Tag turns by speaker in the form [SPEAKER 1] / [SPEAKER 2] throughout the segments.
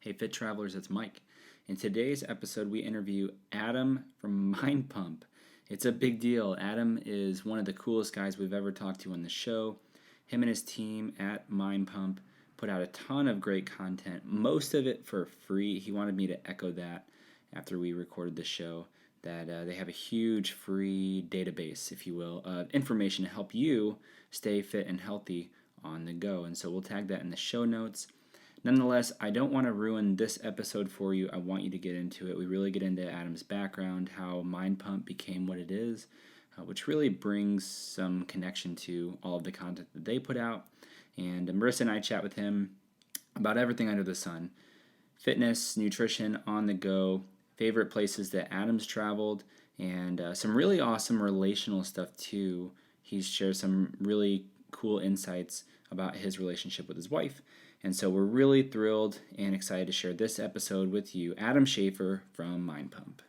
[SPEAKER 1] Hey, Fit Travelers, it's Mike. In today's episode, we interview Adam from MindPump. It's a big deal. Adam is one of the coolest guys we've ever talked to on the show. Him and his team at MindPump put out a ton of great content, most of it for free. He wanted me to echo that after we recorded the show, that they have a huge free database, if you will, of information to help you stay fit and healthy on the go. And so we'll tag that in the show notes. Nonetheless, I don't want to ruin this episode for you. I want you to get into it. We really get into Adam's background, how MindPump became what it is, which really brings some connection to all of the content that they put out. And Marissa and I chat with him about everything under the sun. Fitness, nutrition, on the go, favorite places that Adam's traveled, and some really awesome relational stuff too. He shares some really cool insights about his relationship with his wife. And so we're really thrilled and excited to share this episode with you, Adam Schafer from MindPump.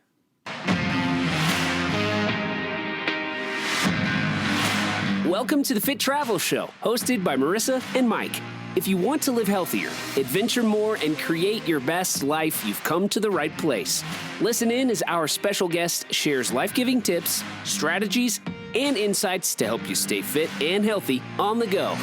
[SPEAKER 2] Welcome to the Fit Travel Show, hosted by Marissa and Mike. If you want to live healthier, adventure more, and create your best life, you've come to the right place. Listen in as our special guest shares life-giving tips, strategies, and insights to help you stay fit and healthy on the go.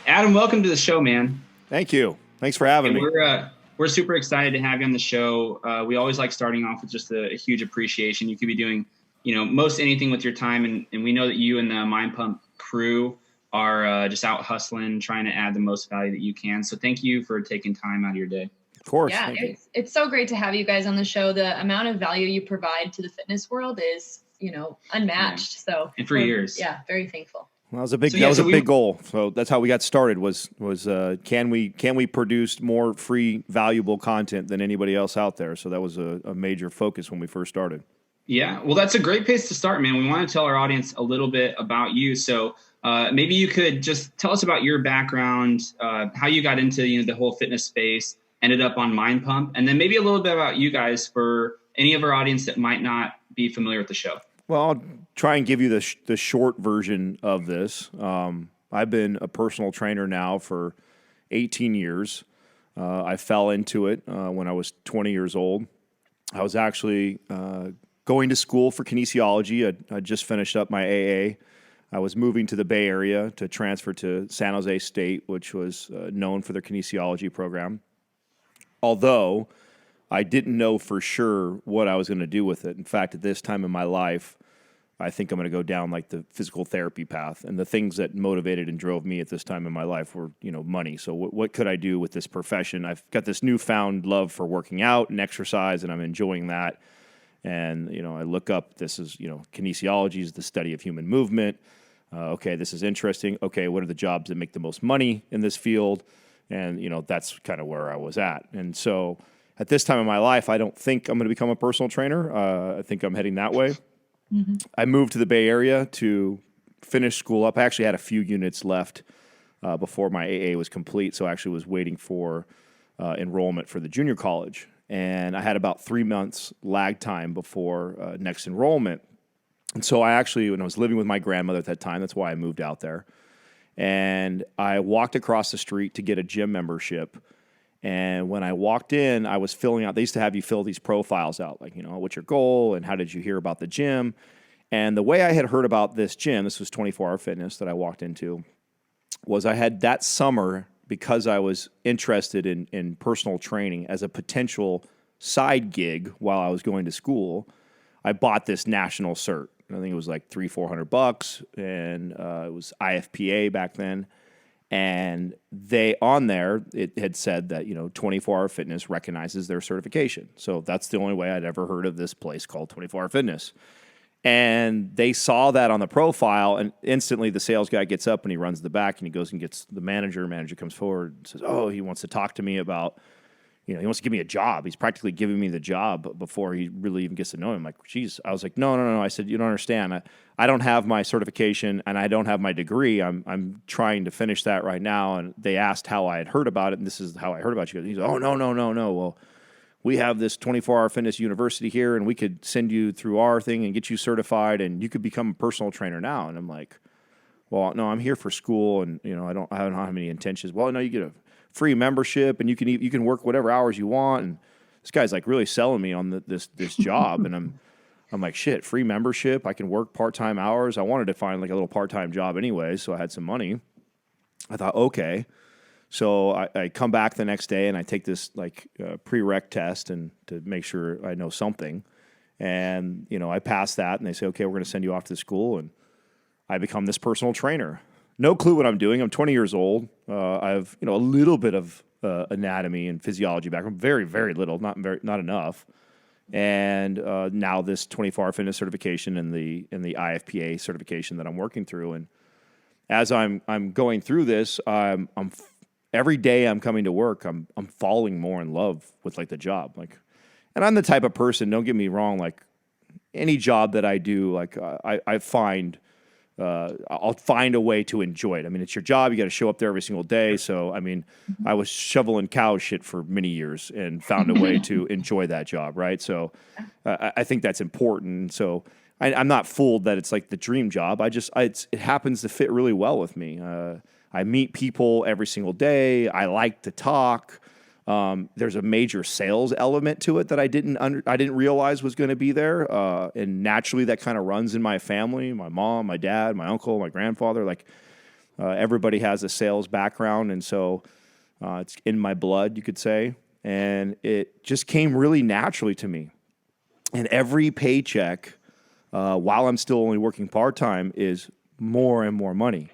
[SPEAKER 1] Adam, welcome to the show, man.
[SPEAKER 3] Thank you. Thanks for having me.
[SPEAKER 1] We're super excited to have you on the show. We always like starting off with just a huge appreciation. You could be doing, most anything with your time, and we know that you and the MindPump crew are just out hustling, trying to add the most value that you can. So thank you for taking time out of your day.
[SPEAKER 3] Of course.
[SPEAKER 4] Yeah, it's so great to have you guys on the show. The amount of value you provide to the fitness world is, unmatched.
[SPEAKER 1] Yeah.
[SPEAKER 4] So
[SPEAKER 1] and for years.
[SPEAKER 4] Yeah, very thankful.
[SPEAKER 3] Well, that was a big goal. So that's how we got started. Was can we produce more free, valuable content than anybody else out there? So that was a major focus when we first started.
[SPEAKER 1] Yeah, well, that's a great place to start, man. We want to tell our audience a little bit about you. So maybe you could just tell us about your background, how you got into the whole fitness space, ended up on MindPump, and then maybe a little bit about you guys for any of our audience that might not be familiar with the show.
[SPEAKER 3] Well, I'll try and give you the short version of this. I've been a personal trainer now for 18 years. I fell into it when I was 20 years old. I was actually going to school for kinesiology. I just finished up my AA. I was moving to the Bay Area to transfer to San Jose State, which was known for their kinesiology program. Although I didn't know for sure what I was going to do with it. In fact, at this time in my life, I think I'm going to go down like the physical therapy path. And the things that motivated and drove me at this time in my life were, money. So what could I do with this profession? I've got this newfound love for working out and exercise, and I'm enjoying that. And, I look up, this is, kinesiology is the study of human movement. Okay, this is interesting. Okay, what are the jobs that make the most money in this field? And, that's kind of where I was at. And so at this time in my life, I don't think I'm going to become a personal trainer. I think I'm heading that way. Mm-hmm. I moved to the Bay Area to finish school up. I actually had a few units left before my AA was complete, so I actually was waiting for enrollment for the junior college. And I had about 3 months lag time before next enrollment. And so I actually, when I was living with my grandmother at that time, that's why I moved out there. And I walked across the street to get a gym membership. And when I walked in, I was filling out, they used to have you fill these profiles out, like, what's your goal and how did you hear about the gym? And the way I had heard about this gym, this was 24-Hour Fitness that I walked into, was I had that summer, because I was interested in personal training as a potential side gig while I was going to school, I bought this national cert. I think it was like $300-400, and it was IFPA back then. And on there, it had said that, 24-Hour Fitness recognizes their certification. So that's the only way I'd ever heard of this place called 24-Hour Fitness. And they saw that on the profile, and instantly the sales guy gets up and he runs to the back and he goes and gets the manager. Manager comes forward and says, oh, he wants to talk to me about, he wants to give me a job. He's practically giving me the job before he really even gets to know him. I'm like, geez. I was like, no. I said, you don't understand. I don't have my certification and I don't have my degree. I'm trying to finish that right now. And they asked how I had heard about it, and this is how I heard about you. And he's like, oh, no. Well, we have this 24-hour fitness university here, and we could send you through our thing and get you certified, and you could become a personal trainer now. And I'm like, well, no, I'm here for school, and I don't have any intentions. Well, no, you get a free membership, and you can work whatever hours you want. And this guy's like really selling me on this job, and I'm like, shit, free membership. I can work part-time hours. I wanted to find like a little part-time job anyway, so I had some money. I thought, okay. So I come back the next day and I take this like prereq test and to make sure I know something. And, I pass that and they say, okay, we're going to send you off to school. And I become this personal trainer. No clue what I'm doing. I'm 20 years old. I have, a little bit of anatomy and physiology background. Very, very little, not enough. And now this 24-hour fitness certification and the IFPA certification that I'm working through. And as I'm going through this, every day I'm coming to work, I'm falling more in love with like the job. Like, and I'm the type of person, don't get me wrong, like any job that I do, like I find, I'll find a way to enjoy it. I mean, it's your job. You got to show up there every single day. So, I mean, I was shoveling cow shit for many years and found a way to enjoy that job. Right. So I think that's important. So I'm not fooled that it's like the dream job. It happens to fit really well with me. I meet people every single day. I like to talk. There's a major sales element to it that I didn't realize was going to be there. And naturally that kind of runs in my family, my mom, my dad, my uncle, my grandfather, like, everybody has a sales background. And so, it's in my blood, you could say. And it just came really naturally to me. And every paycheck, while I'm still only working part-time, is more and more money.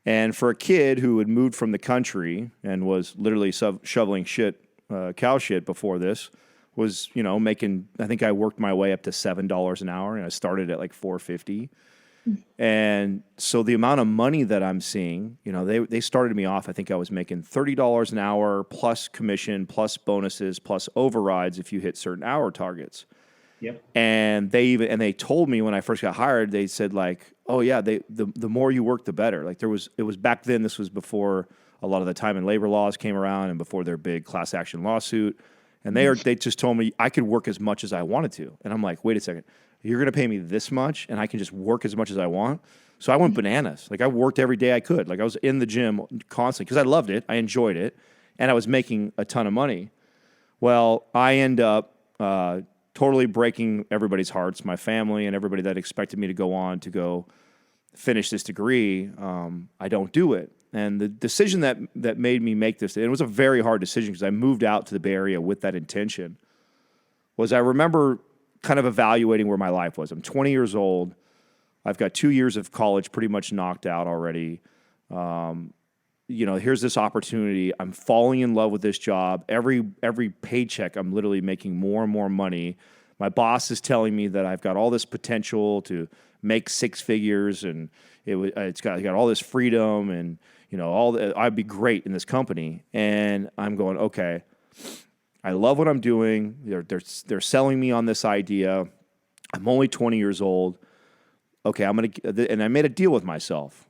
[SPEAKER 3] And for a kid who had moved from the country and was literally shoveling cow shit before this, was, making, I think I worked my way up to $7 an hour, and I started at like $4.50. And so the amount of money that I'm seeing, they started me off, I think I was making $30 an hour plus commission, plus bonuses, plus overrides if you hit certain hour targets. Yep. And they told me when I first got hired, they said like, oh yeah, the more you work, the better. Like it was back then, this was before a lot of the time and labor laws came around and before their big class action lawsuit. And they just told me I could work as much as I wanted to. And I'm like, wait a second, you're going to pay me this much and I can just work as much as I want? So I went bananas. Like I worked every day I could. Like I was in the gym constantly because I loved it. I enjoyed it. And I was making a ton of money. Well, I end up, totally breaking everybody's hearts, my family and everybody that expected me to go finish this degree. I don't do it. And the decision that made me make this, and it was a very hard decision because I moved out to the Bay Area with that intention, was I remember kind of evaluating where my life was. I'm 20 years old. I've got 2 years of college pretty much knocked out already. Here's this opportunity. I'm falling in love with this job. Every paycheck, I'm literally making more and more money. My boss is telling me that I've got all this potential to make six figures, and it's got all this freedom, and I'd be great in this company. And I'm going, okay, I love what I'm doing. They're selling me on this idea. I'm only 20 years old. Okay, and I made a deal with myself.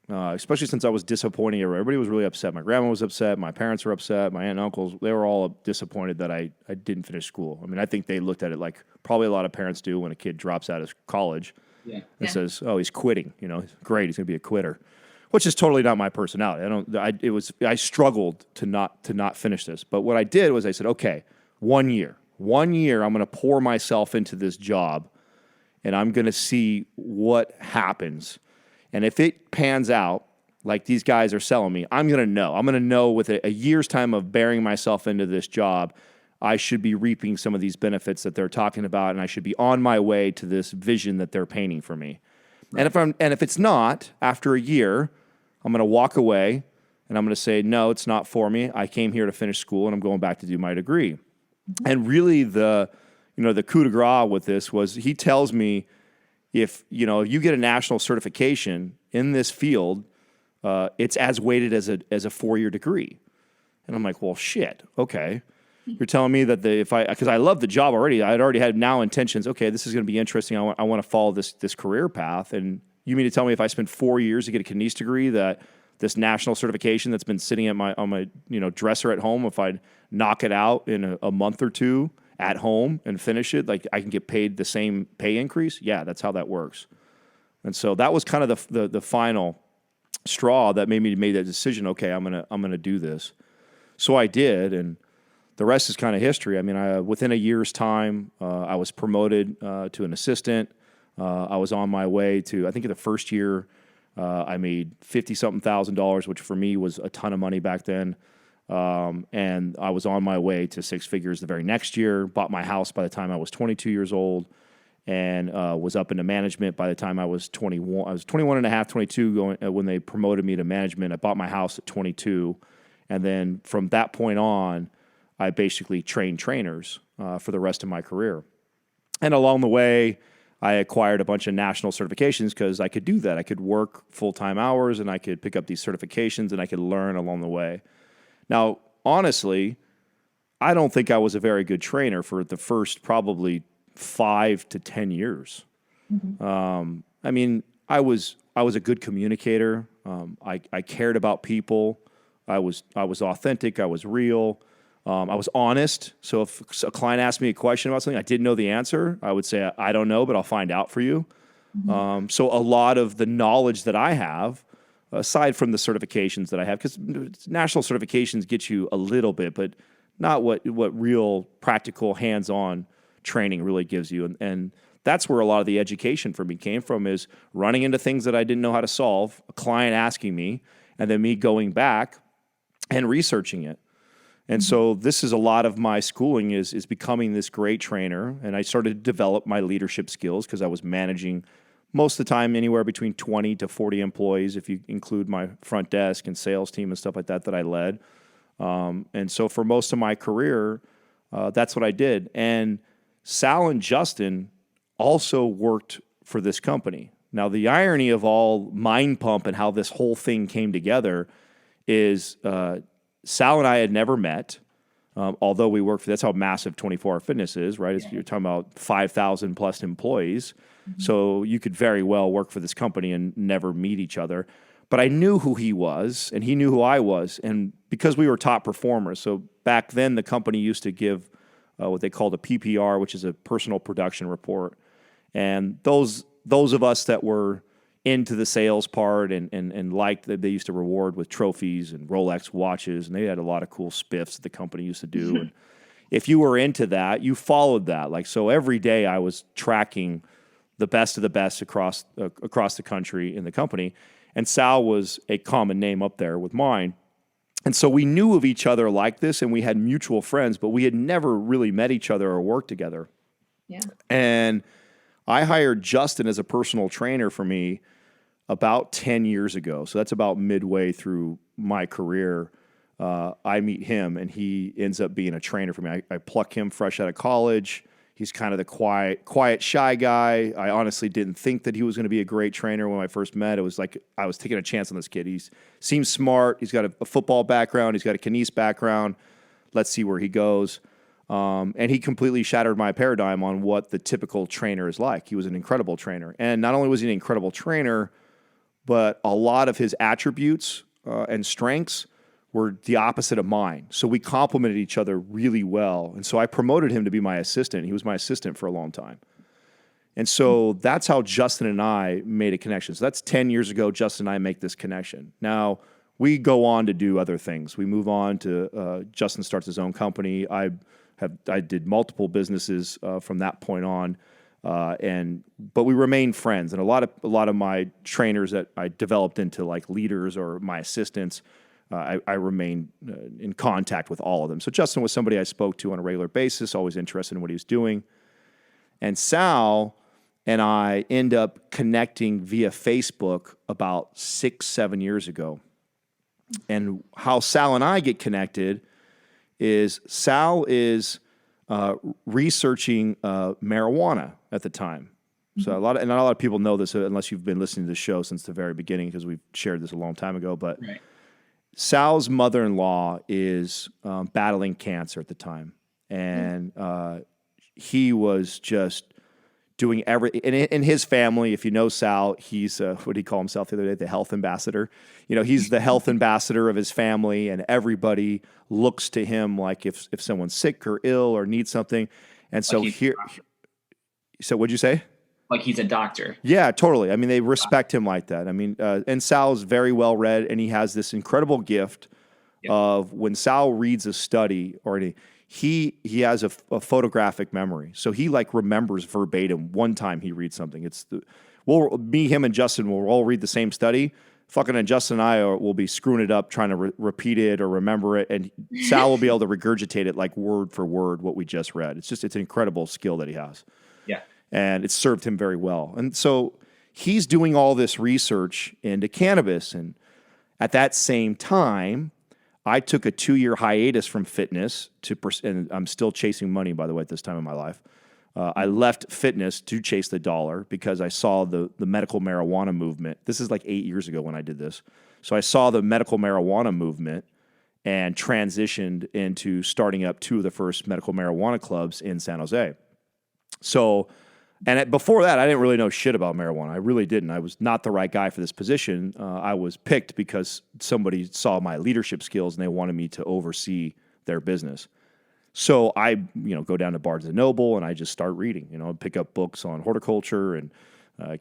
[SPEAKER 3] Especially since I was disappointing everybody was really upset. My grandma was upset. My parents were upset. My aunt and uncles, they were all disappointed that I didn't finish school. I mean, I think they looked at it like probably a lot of parents do when a kid drops out of college and says, oh, he's quitting. Great, he's going to be a quitter, which is totally not my personality. I struggled to not finish this. But what I did was I said, okay, 1 year, I'm going to pour myself into this job and I'm going to see what happens. And if it pans out like these guys are selling me, I'm going to know. I'm going to know with a year's time of bearing myself into this job, I should be reaping some of these benefits that they're talking about, and I should be on my way to this vision that they're painting for me. Right. And if it's not, after a year, I'm going to walk away and I'm going to say, no, it's not for me. I came here to finish school and I'm going back to do my degree. Mm-hmm. And really the coup de grace with this was he tells me, if you get a national certification in this field, it's as weighted as a 4-year degree. And I'm like, well, shit. Okay, you're telling me that because I love the job already. I'd already had now intentions. Okay, this is going to be interesting. I want to follow this career path. And you mean to tell me if I spent 4 years to get a kines degree that this national certification that's been sitting on my dresser at home. If I knock it out in a month or two at home and finish it, like I can get paid the same pay increase. Yeah, that's how that works. And so that was kind of the final straw that made me make that decision. Okay, I'm gonna do this. So I did, and the rest is kind of history. I mean, within a year's time, I was promoted to an assistant. I was on my way to, I think in the first year, I made $50-something thousand, which for me was a ton of money back then. And I was on my way to six figures the very next year, bought my house by the time I was 22 years old, and was up into management by the time I was 21. I was 21 and a half, 22 when they promoted me to management. I bought my house at 22. And then from that point on, I basically trained trainers for the rest of my career. And along the way, I acquired a bunch of national certifications because I could do that. I could work full-time hours and I could pick up these certifications and I could learn along the way. Now, honestly, I don't think I was a very good trainer for the first probably 5 to 10 years. Mm-hmm. I mean, I was a good communicator. I cared about people. I was authentic. I was real. I was honest. So if a client asked me a question about something I didn't know the answer, I would say, I don't know, but I'll find out for you. Mm-hmm. So a lot of the knowledge that I have, aside from the certifications that I have, because national certifications get you a little bit, but not what real practical hands-on training really gives you. And that's where a lot of the education for me came from, is running into things that I didn't know how to solve, a client asking me, and then me going back and researching it. And so this is a lot of my schooling is becoming this great trainer. And I started to develop my leadership skills because I was managing most of the time anywhere between 20 to 40 employees, if you include my front desk and sales team and stuff like that I led. And so for most of my career, that's what I did. And Sal and Justin also worked for this company. Now, the irony of all MindPump and how this whole thing came together is Sal and I had never met, although we work for, that's how massive 24-Hour Fitness is, right? You're talking about 5,000 plus employees. Mm-hmm. So you could very well work for this company and never meet each other. But I knew who he was, and he knew who I was. And because we were top performers, so back then the company used to give what they called a PPR, which is a personal production report. And those of us that were into the sales part and liked that, they used to reward with trophies and Rolex watches, and they had a lot of cool spiffs that the company used to do. And if you were into that, you followed that. Like, so every day I was tracking the best of the best across the country in the company. And Sal was a common name up there with mine. And so we knew of each other like this, and we had mutual friends, but we had never really met each other or worked together. Yeah. And I hired Justin as a personal trainer for me about 10 years ago. So that's about midway through my career. I meet him, and he ends up being a trainer for me. I pluck him fresh out of college. He's kind of the quiet, shy guy. I honestly didn't think that he was going to be a great trainer when I first met. It was like I was taking a chance on this kid. He seems smart. He's got a football background. He's got a kines background. Let's see where he goes. And he completely shattered my paradigm on what the typical trainer is like. He was an incredible trainer. And not only was he an incredible trainer, but a lot of his attributes and strengths were the opposite of mine. So we complemented each other really well. And so I promoted him to be my assistant. He was my assistant for a long time. And so that's how Justin and I made a connection. So that's 10 years ago, Justin and I make this connection. Now, we go on to do other things. We move on to, Justin starts his own company. I did multiple businesses from that point on. But we remain friends. And a lot of my trainers that I developed into like leaders or my assistants, I remain in contact with all of them. So Justin was somebody I spoke to on a regular basis, always interested in what he was doing. And Sal and I end up connecting via Facebook about 6-7 years ago. And how Sal and I get connected is Sal is researching marijuana at the time. So not a lot of people know this unless you've been listening to the show since the very beginning, because we've shared this a long time ago. But right. Sal's mother-in-law is battling cancer at the time, and he was just doing everything. In his family, if you know Sal, he's, what did he call himself the other day? The health ambassador. He's the health ambassador of his family, and everybody looks to him like if someone's sick or ill or needs something. And so so what'd you say?
[SPEAKER 1] Like he's a doctor.
[SPEAKER 3] Yeah, totally. I mean, they respect him like that. I mean, and Sal's very well read, and he has this incredible gift of when Sal reads a study or he has a photographic memory. So he like remembers verbatim one time he reads something. Me, him, and Justin will all read the same study. Fucking and Justin and I will be screwing it up trying to repeat it or remember it, and Sal will be able to regurgitate it like word for word what we just read. It's an incredible skill that he has.
[SPEAKER 1] Yeah.
[SPEAKER 3] And it's served him very well. And so he's doing all this research into cannabis. And at that same time, I took a 2-year hiatus from fitness and I'm still chasing money, by the way, at this time in my life. I left fitness to chase the dollar because I saw the medical marijuana movement. This is like 8 years ago when I did this. So I saw the medical marijuana movement and transitioned into starting up 2 of the first medical marijuana clubs in San Jose. So, before that, I didn't really know shit about marijuana. I really didn't. I was not the right guy for this position. I was picked because somebody saw my leadership skills and they wanted me to oversee their business. So I, go down to Barnes and Noble and I just start reading. Pick up books on horticulture and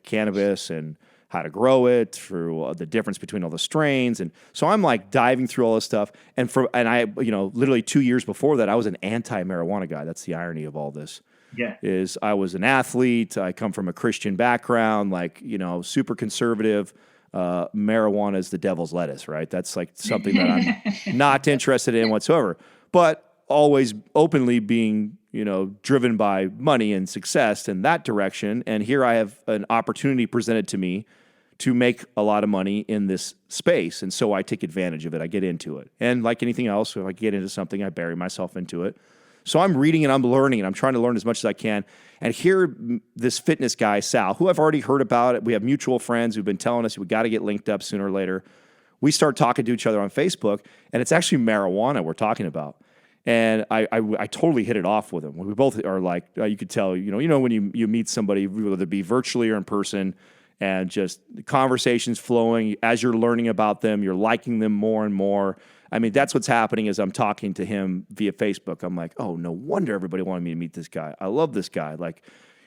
[SPEAKER 3] cannabis and how to grow it, through the difference between all the strains. And so I'm like diving through all this stuff. And I, literally 2 years before that, I was an anti-marijuana guy. That's the irony of all this.
[SPEAKER 1] Yeah.
[SPEAKER 3] Is I was an athlete. I come from a Christian background, like, super conservative. Marijuana is the devil's lettuce, right? That's like something that I'm not interested in whatsoever, but always openly being, driven by money and success in that direction. And here I have an opportunity presented to me to make a lot of money in this space. And so I take advantage of it. I get into it. And like anything else, if I get into something, I bury myself into it. So I'm reading and I'm learning and I'm trying to learn as much as I can. And here, this fitness guy, Sal, who I've already heard about it. We have mutual friends who've been telling us we got to get linked up sooner or later. We start talking to each other on Facebook, and it's actually marijuana we're talking about. And I totally hit it off with him. We both are like, you could tell, when you meet somebody, whether it be virtually or in person, and just the conversations flowing as you're learning about them, you're liking them more and more. I mean, that's what's happening as I'm talking to him via Facebook. I'm like, oh, no wonder everybody wanted me to meet this guy. I love this guy. Like,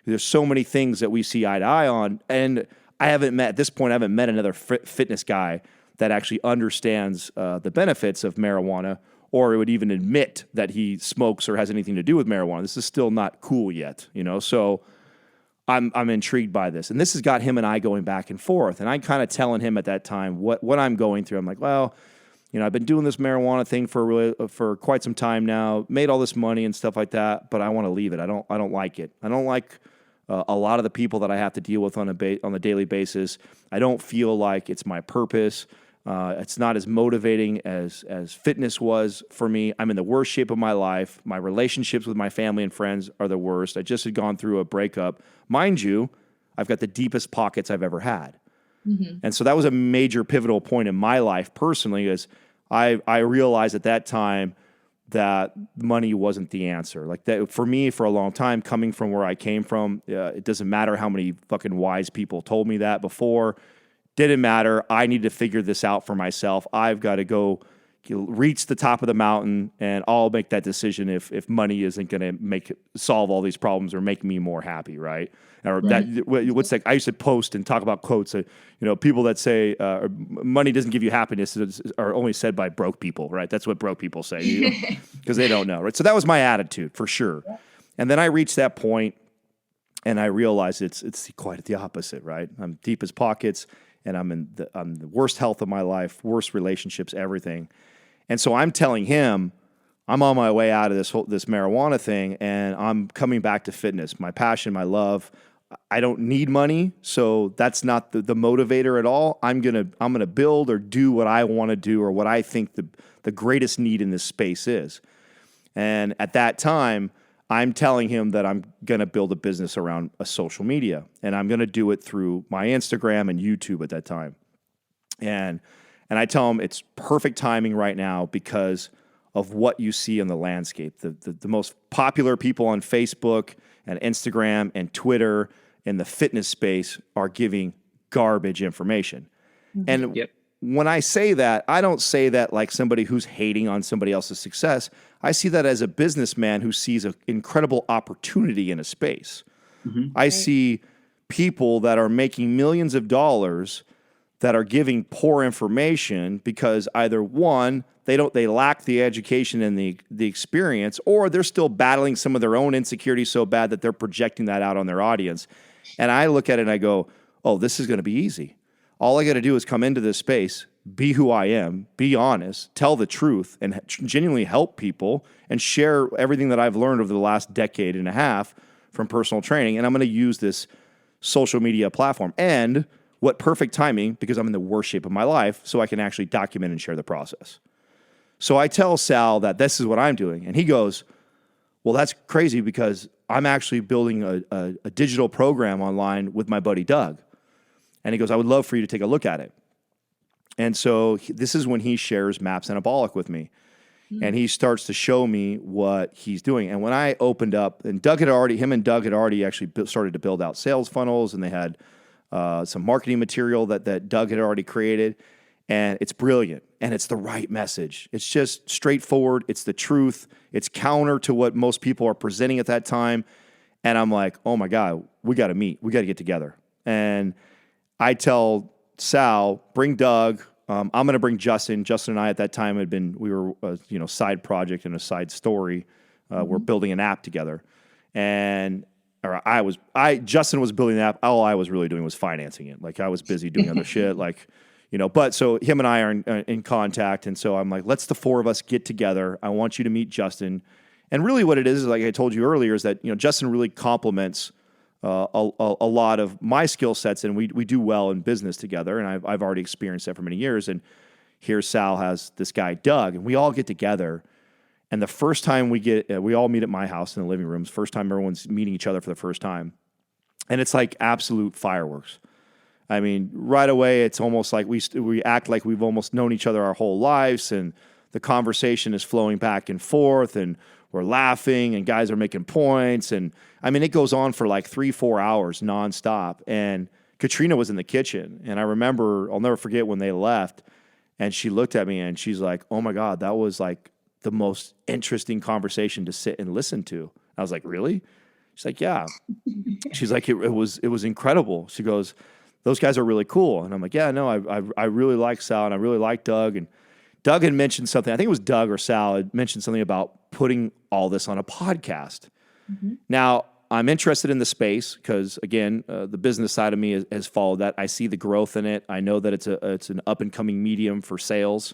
[SPEAKER 3] there's so many things that we see eye to eye on. And at this point, I haven't met another fitness guy that actually understands the benefits of marijuana or would even admit that he smokes or has anything to do with marijuana. This is still not cool yet, So I'm intrigued by this. And this has got him and I going back and forth. And I'm kind of telling him at that time what I'm going through. I'm like, well, I've been doing this marijuana thing for quite some time now, made all this money and stuff like that, but I want to leave it. I don't like it. I don't like a lot of the people that I have to deal with on a daily basis. I don't feel like it's my purpose. It's not as motivating as fitness was for me. I'm in the worst shape of my life. My relationships with my family and friends are the worst. I just had gone through a breakup. Mind you, I've got the deepest pockets I've ever had. Mm-hmm. And so that was a major pivotal point in my life personally, is I realized at that time that money wasn't the answer. Like that for me, for a long time, coming from where I came from, it doesn't matter how many fucking wise people told me that before. Didn't matter. I need to figure this out for myself. I've got to go reach the top of the mountain, and I'll make that decision if money isn't going to solve all these problems or make me more happy, right? Or right. What's that? I used to post and talk about quotes. People that say money doesn't give you happiness are only said by broke people, right? That's what broke people say, because they don't know, right? So that was my attitude for sure. And then I reached that point, and I realized it's quite the opposite, right? I'm deep as pockets. And I'm the worst health of my life, worst relationships, everything. And so I'm telling him I'm on my way out of this marijuana thing, and I'm coming back to fitness, my passion, my love. I don't need money, so that's not the motivator at all. I'm gonna build or do what I want to do, or what I think the greatest need in this space is. And at that time, I'm telling him that I'm going to build a business around a social media, and I'm going to do it through my Instagram and YouTube at that time. And I tell him it's perfect timing right now because of what you see in the landscape. The most popular people on Facebook and Instagram and Twitter and the fitness space are giving garbage information. And
[SPEAKER 1] Yep.
[SPEAKER 3] when I say that, I don't say that like somebody who's hating on somebody else's success. I see that as a businessman who sees an incredible opportunity in a space. I see people that are making millions of dollars that are giving poor information because either one, they lack the education and the experience, or they're still battling some of their own insecurities so bad that they're projecting that out on their audience. And I look at it and I go, oh, this is going to be easy. All I got to do is come into this space, be who I am, be honest, tell the truth, and genuinely help people and share everything that I've learned over the last decade and a half from personal training. And I'm going to use this social media platform. And what perfect timing, because I'm in the worst shape of my life, so I can actually document and share the process. So I tell Sal that this is what I'm doing. And he goes, well, that's crazy because I'm actually building a digital program online with my buddy Doug. And he goes, I would love for you to take a look at it. And so this is when he shares Maps Anabolic with me. And he starts to show me what he's doing. And when I opened up, and him and Doug had already actually started to build out sales funnels, and they had some marketing material that Doug had already created. And it's brilliant. And it's the right message. It's just straightforward. It's the truth. It's counter to what most people are presenting at that time. And I'm like, oh my God, we got to meet. We got to get together. And I tell Sal, bring Doug. I'm going to bring Justin. Justin and I at that time we were a side project and a side story. We're building an app together. And Justin was building the app. All I was really doing was financing it. Like I was busy doing other shit. But so him and I are in contact. And so I'm like, let's the four of us get together. I want you to meet Justin. And really what it is like I told you earlier, is that, Justin really complements a lot of my skill sets, and we do well in business together. And I've already experienced that for many years. And here Sal has this guy, Doug, and we all get together. And the first time we all meet at my house in the living room. It's the first time everyone's meeting each other for the first time. And it's like absolute fireworks. I mean, right away, it's almost like we act like we've almost known each other our whole lives, and the conversation is flowing back and forth, and we're laughing, and guys are making points. And I mean, it goes on for like 3-4 hours nonstop. And Katrina was in the kitchen. And I remember, I'll never forget when they left, and she looked at me and she's like, oh my God, that was like the most interesting conversation to sit and listen to. I was like, really? She's like, yeah. She's like, it was incredible. She goes, those guys are really cool. And I'm like, yeah, no, I really like Sal, and I really like Doug. And Doug had mentioned something, I think it was Doug or Sal had mentioned something about putting all this on a podcast. Now, I'm interested in the space because, again, the business side of me has followed that. I see the growth in it. I know that it's an up-and-coming medium for sales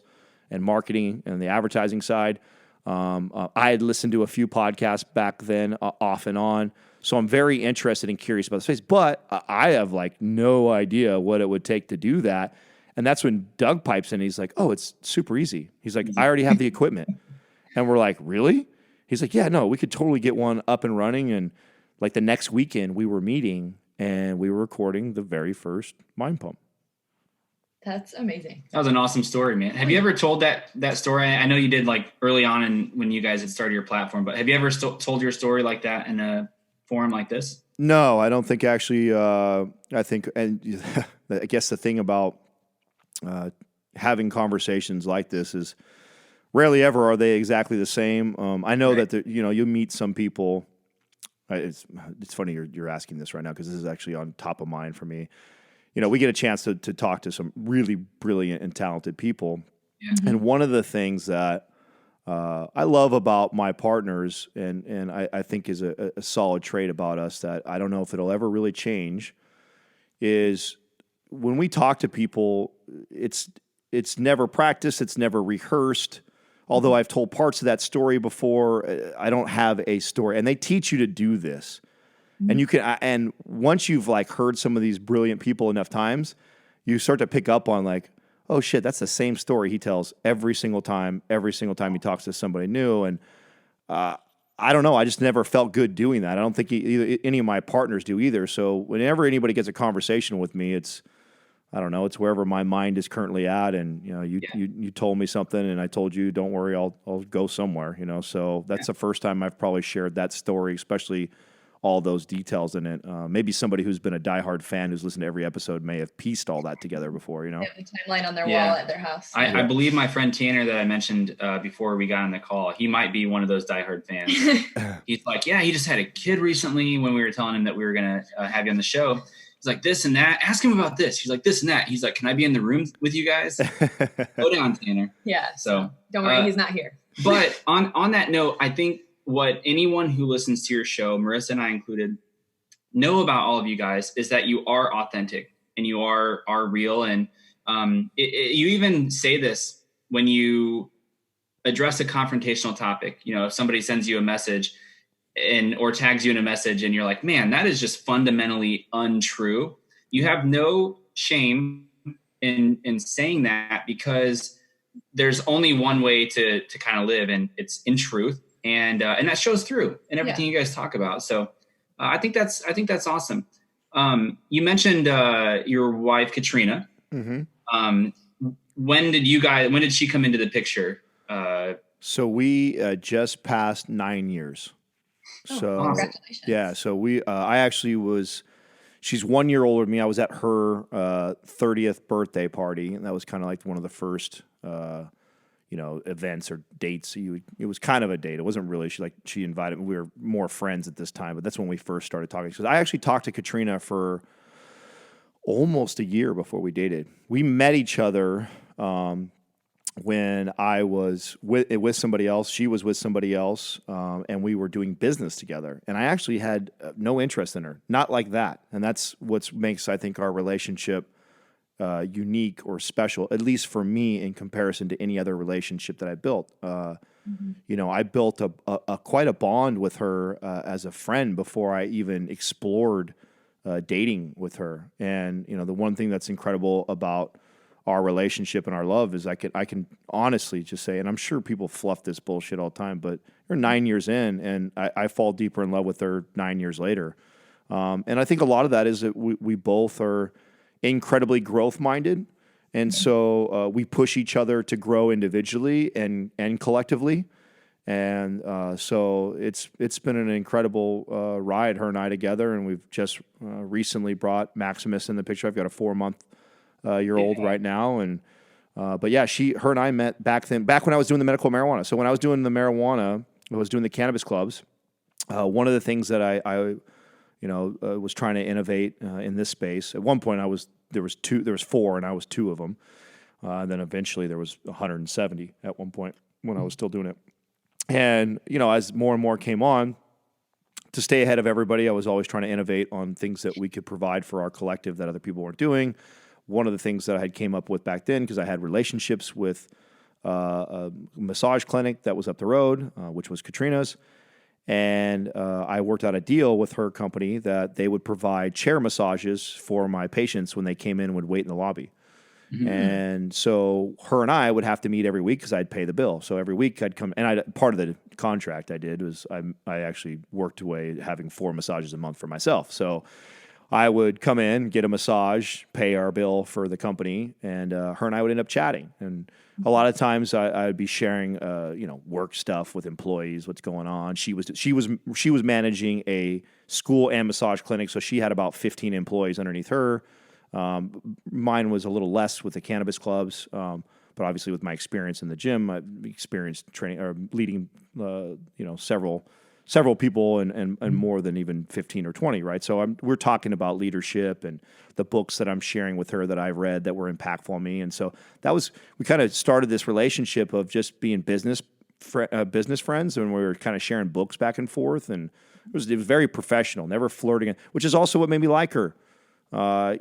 [SPEAKER 3] and marketing and the advertising side. I had listened to a few podcasts back then, off and on. So I'm very interested and curious about the space. But I have like no idea what it would take to do that. And that's when Doug pipes in. He's like, oh, it's super easy. He's like, I already have the equipment. And we're like, really? He's like, yeah, no, we could totally get one up and running. And like the next weekend we were meeting and we were recording the very first MindPump.
[SPEAKER 4] That's amazing.
[SPEAKER 1] That was an awesome story, man. Have you ever told that story? I know you did like early on when you guys had started your platform, but have you ever told your story like that in a forum like this?
[SPEAKER 3] No, I don't think actually. I think, and I guess the thing about having conversations like this is rarely ever are they exactly the same. I know
[SPEAKER 1] Right.
[SPEAKER 3] that you meet some people. It's funny you're asking this right now because this is actually on top of mind for me. We get a chance to talk to some really brilliant and talented people.
[SPEAKER 1] Yeah.
[SPEAKER 3] And one of the things that I love about my partners, and I think is a solid trait about us that I don't know if it'll ever really change, is when we talk to people, it's never practiced, it's never rehearsed. Although I've told parts of that story before, I don't have a story. And they teach you to do this. And you can, and once you've like heard some of these brilliant people enough times, you start to pick up on like, oh shit, that's the same story he tells every single time he talks to somebody new. And I don't know, I just never felt good doing that. I don't think any of my partners do either. So whenever anybody gets a conversation with me, it's wherever my mind is currently at. And you told me something, and I told you, don't worry, I'll go somewhere. So that's the first time I've probably shared that story, especially all those details in it. Maybe somebody who's been a diehard fan who's listened to every episode may have pieced all that together before, you know?
[SPEAKER 4] They have the timeline on their
[SPEAKER 1] Yeah.
[SPEAKER 4] wall at their house.
[SPEAKER 1] I believe my friend Tanner that I mentioned before we got on the call, he might be one of those diehard fans. He's like, yeah, he just had a kid recently when we were telling him that we were going to have you on the show. He's like, this and that. Ask him about this. He's like, this and that. He's like, can I be in the room with you guys? Go down, Tanner.
[SPEAKER 4] Yeah.
[SPEAKER 1] So
[SPEAKER 4] don't worry, he's not here.
[SPEAKER 1] But on that note, I think what anyone who listens to your show, Marissa and I included, know about all of you guys is that you are authentic and you are real. And you even say this when you address a confrontational topic. You know, if somebody sends you a message or tags you in a message and you're like, man, that is just fundamentally untrue. You have no shame in saying that, because there's only one way to kind of live, and it's in truth. And that shows through in everything you guys talk about. So I think that's awesome. You mentioned your wife, Katrina.
[SPEAKER 3] Mm-hmm.
[SPEAKER 1] When did she come into the picture?
[SPEAKER 3] So we just passed 9 years. So
[SPEAKER 4] congratulations.
[SPEAKER 3] Yeah. So I actually she's 1 year older than me. I was at her 30th birthday party, and that was kind of like one of the first events or dates. It was kind of a date. It wasn't really. She invited me. We were more friends at this time, but that's when we first started talking. Because I actually talked to Katrina for almost a year before we dated. We met each other when I was with somebody else. She was with somebody else, and we were doing business together. And I actually had no interest in her, not like that. And that's what makes, I think, our relationship unique or special, at least for me, in comparison to any other relationship that I built. I built a quite a bond with her as a friend before I even explored dating with her. And the one thing that's incredible about our relationship and our love is I can honestly just say, and I'm sure people fluff this bullshit all the time, but you're 9 years in, and I fall deeper in love with her 9 years later. And I think a lot of that is that we both are incredibly growth minded. And so we push each other to grow individually and collectively. And so it's been an incredible ride, her and I together. And we've just recently brought Maximus in the picture. I've got a 4-month-year-old right now. And but yeah, her and I met back when I was doing the medical marijuana. So when I was doing the marijuana, I was doing the cannabis clubs. One of the things that I was trying to innovate in this space. At one point, there was 4, and I was 2 of them. And then eventually there was 170 at one point when I was still doing it. And as more and more came on, to stay ahead of everybody, I was always trying to innovate on things that we could provide for our collective that other people weren't doing. One of the things that I had came up with back then, because I had relationships with a massage clinic that was up the road, which was Katrina's. And I worked out a deal with her company that they would provide chair massages for my patients when they came in and would wait in the lobby. Mm-hmm. And so her and I would have to meet every week because I'd pay the bill. So every week I'd come, and part of the contract I did was I actually worked away having 4 massages a month for myself. So I would come in, get a massage, pay our bill for the company, and her and I would end up chatting. And a lot of times I'd be sharing, work stuff with employees, what's going on. She was managing a school and massage clinic, so she had about 15 employees underneath her. Mine was a little less with the cannabis clubs, but obviously with my experience in the gym, I experienced training or leading, several people and more than even 15 or 20, right? So we're talking about leadership and the books that I'm sharing with her that I've read that were impactful on me. And so we kind of started this relationship of just being business friends, and we were kind of sharing books back and forth. And it was very professional, never flirting, which is also what made me like her. I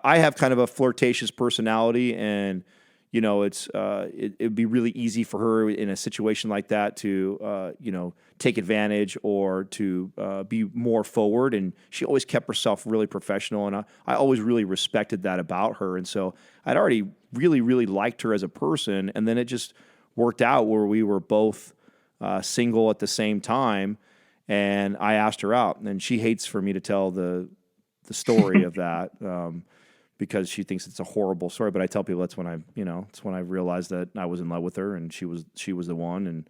[SPEAKER 3] have kind of a flirtatious personality, and it'd be really easy for her in a situation like that to take advantage or to be more forward. And she always kept herself really professional, and I always really respected that about her. And so I'd already really, really liked her as a person, and then it just worked out where we were both single at the same time, and I asked her out, and she hates for me to tell the story of that. Because she thinks it's a horrible story, but I tell people that's when I realized that I was in love with her and she was the one. And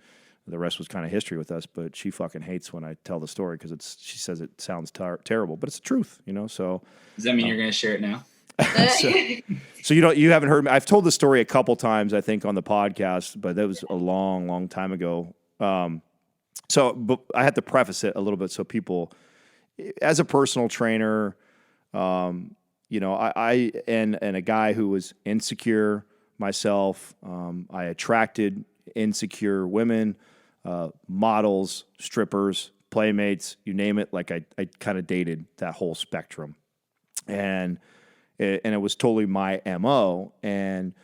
[SPEAKER 3] the rest was kind of history with us. But she fucking hates when I tell the story because she says it sounds terrible, but it's the truth, you know. So
[SPEAKER 1] does that mean you're going to share it now?
[SPEAKER 3] So you haven't heard me. I've told the story a couple times, I think, on the podcast, but that was a long, long time ago. But I had to preface it a little bit so people, as a personal trainer, you know, I and a guy who was insecure myself, I attracted insecure women, models, strippers, playmates, you name it. Like I kind of dated that whole spectrum, and it was totally my MO. And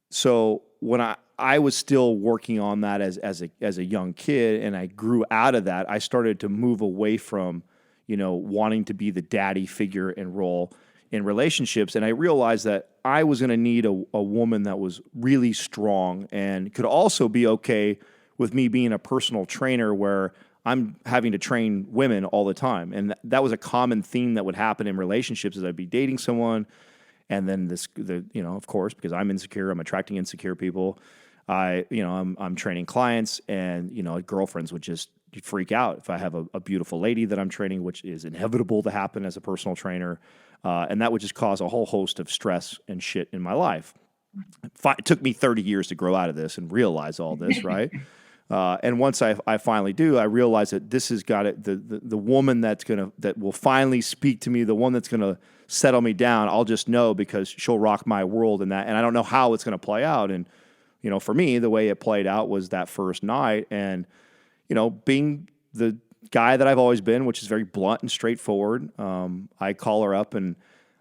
[SPEAKER 3] so when I was still working on that as a young kid, and I grew out of that, I started to move away from, you know, wanting to be the daddy figure and role in relationships. And I realized that I was going to need a woman that was really strong and could also be okay with me being a personal trainer where I'm having to train women all the time. And that was a common theme that would happen in relationships as I'd be dating someone. And then of course, because I'm insecure, I'm attracting insecure people. I'm training clients, and, you know, girlfriends would just freak out if I have a beautiful lady that I'm training, which is inevitable to happen as a personal trainer. And that would just cause a whole host of stress and shit in my life. It took me 30 years to grow out of this and realize all this, right? And once I finally do, I realize that this has got it. The woman that will finally speak to me, the one that's gonna settle me down, I'll just know because she'll rock my world, and I don't know how it's gonna play out. And, you know, for me, the way it played out was that first night, and, you know, being the guy that I've always been, which is very blunt and straightforward. I call her up and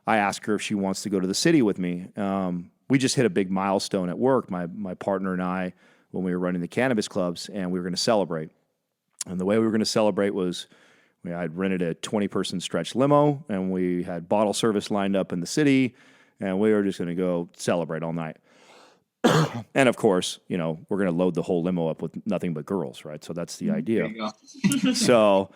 [SPEAKER 3] I ask her if she wants to go to the city with me. We just hit a big milestone at work, my partner and I, when we were running the cannabis clubs, and we were going to celebrate. And the way we were going to celebrate was I'd rented a 20-person stretch limo, and we had bottle service lined up in the city, and we were just going to go celebrate all night. And of course, you know, we're going to load the whole limo up with nothing but girls, right? So that's the idea.
[SPEAKER 1] There you go.
[SPEAKER 3] So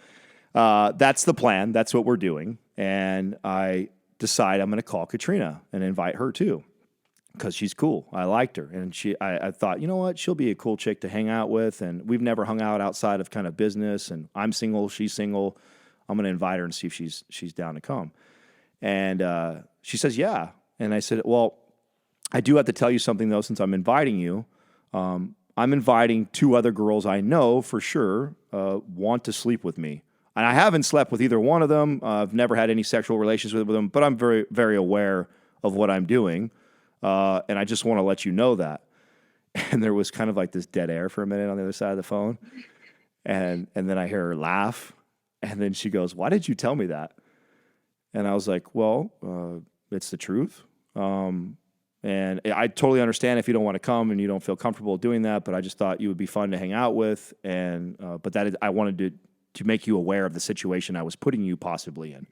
[SPEAKER 3] that's the plan. That's what we're doing. And I decide I'm going to call Katrina and invite her too, because she's cool. I liked her. And I thought, you know what? She'll be a cool chick to hang out with. And we've never hung out outside of kind of business. And I'm single. She's single. I'm going to invite her and see if she's down to come. And she says, yeah. And I said, well, I do have to tell you something, though, since I'm inviting you. I'm inviting 2 other girls I know for sure want to sleep with me. And I haven't slept with either one of them. I've never had any sexual relations with them, but I'm very, very aware of what I'm doing. And I just want to let you know that. And there was kind of like this dead air for a minute on the other side of the phone. And then I hear her laugh. And then she goes, why did you tell me that? And I was like, well, it's the truth. And I totally understand if you don't want to come and you don't feel comfortable doing that, but I just thought you would be fun to hang out with. And but I wanted to make you aware of the situation I was putting you possibly in.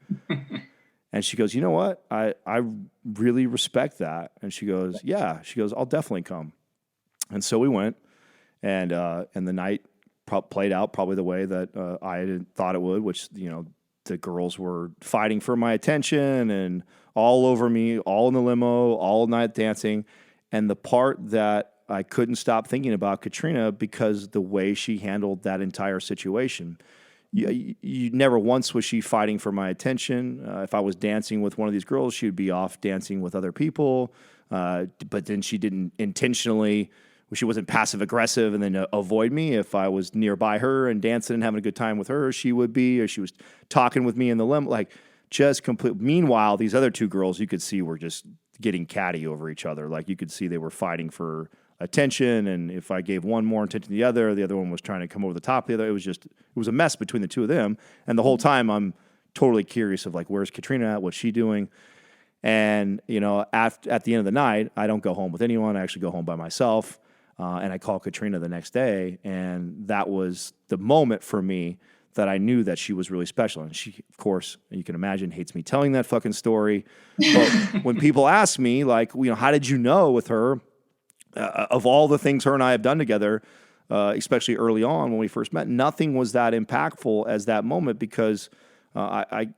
[SPEAKER 3] And she goes, you know what? I really respect that. And she goes, yeah. She goes, I'll definitely come. And so we went, and the night played out probably the way that I had thought it would, which, you know, the girls were fighting for my attention and all over me, all in the limo, all night dancing. And the part that I couldn't stop thinking about Katrina, because the way she handled that entire situation. You never once was she fighting for my attention. If I was dancing with one of these girls, she would be off dancing with other people. But then she didn't intentionally, she wasn't passive aggressive and then avoid me. If I was nearby her and dancing and having a good time with her, she would be, or she was talking with me in the limo, like just complete. Meanwhile, these other 2 girls you could see were just getting catty over each other. Like you could see they were fighting for attention, and if I gave one more attention to the other one was trying to come over the top of the other. It was a mess between the 2 of them. And the whole time I'm totally curious of like, where's Katrina at? What's she doing? And, you know, at the end of the night, I don't go home with anyone. I actually go home by myself. And I call Katrina the next day. And that was the moment for me that I knew that she was really special. And she, of course, you can imagine, hates me telling that fucking story. But when people ask me, like, you know, how did you know with her? Of all the things her and I have done together, especially early on when we first met, nothing was that impactful as that moment, because I've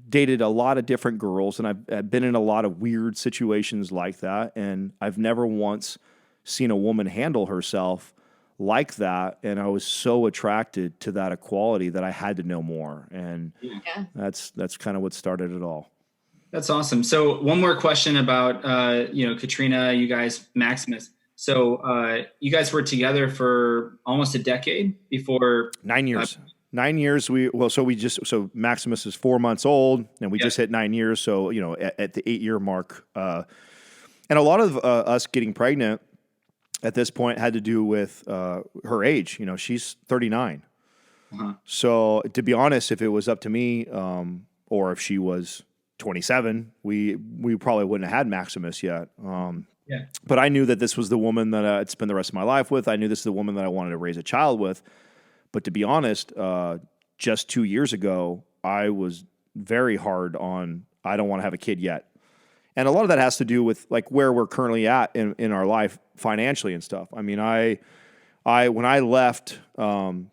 [SPEAKER 3] dated a lot of different girls, and I've been in a lot of weird situations like that, and I've never once seen a woman handle herself like that, and I was so attracted to that equality that I had to know more, and
[SPEAKER 4] Yeah.
[SPEAKER 3] that's kind of what started it all.
[SPEAKER 1] That's awesome. So one more question about, Katrina, you guys, Maximus. So you guys were together for almost a decade before
[SPEAKER 3] 9 years. 9 years. So Maximus is 4 months old, and we just hit 9 years. So, at the 8-year mark, and a lot of us getting pregnant at this point had to do with her age. She's 39.
[SPEAKER 1] Uh-huh.
[SPEAKER 3] So to be honest, if it was up to me, or if she was 27, we probably wouldn't have had Maximus yet. But I knew that this was the woman that I'd spend the rest of my life with. I knew this is the woman that I wanted to raise a child with. But to be honest, just 2 years ago, I was very hard on, I don't want to have a kid yet. And a lot of that has to do with like where we're currently at in our life financially and stuff. I mean, when I left the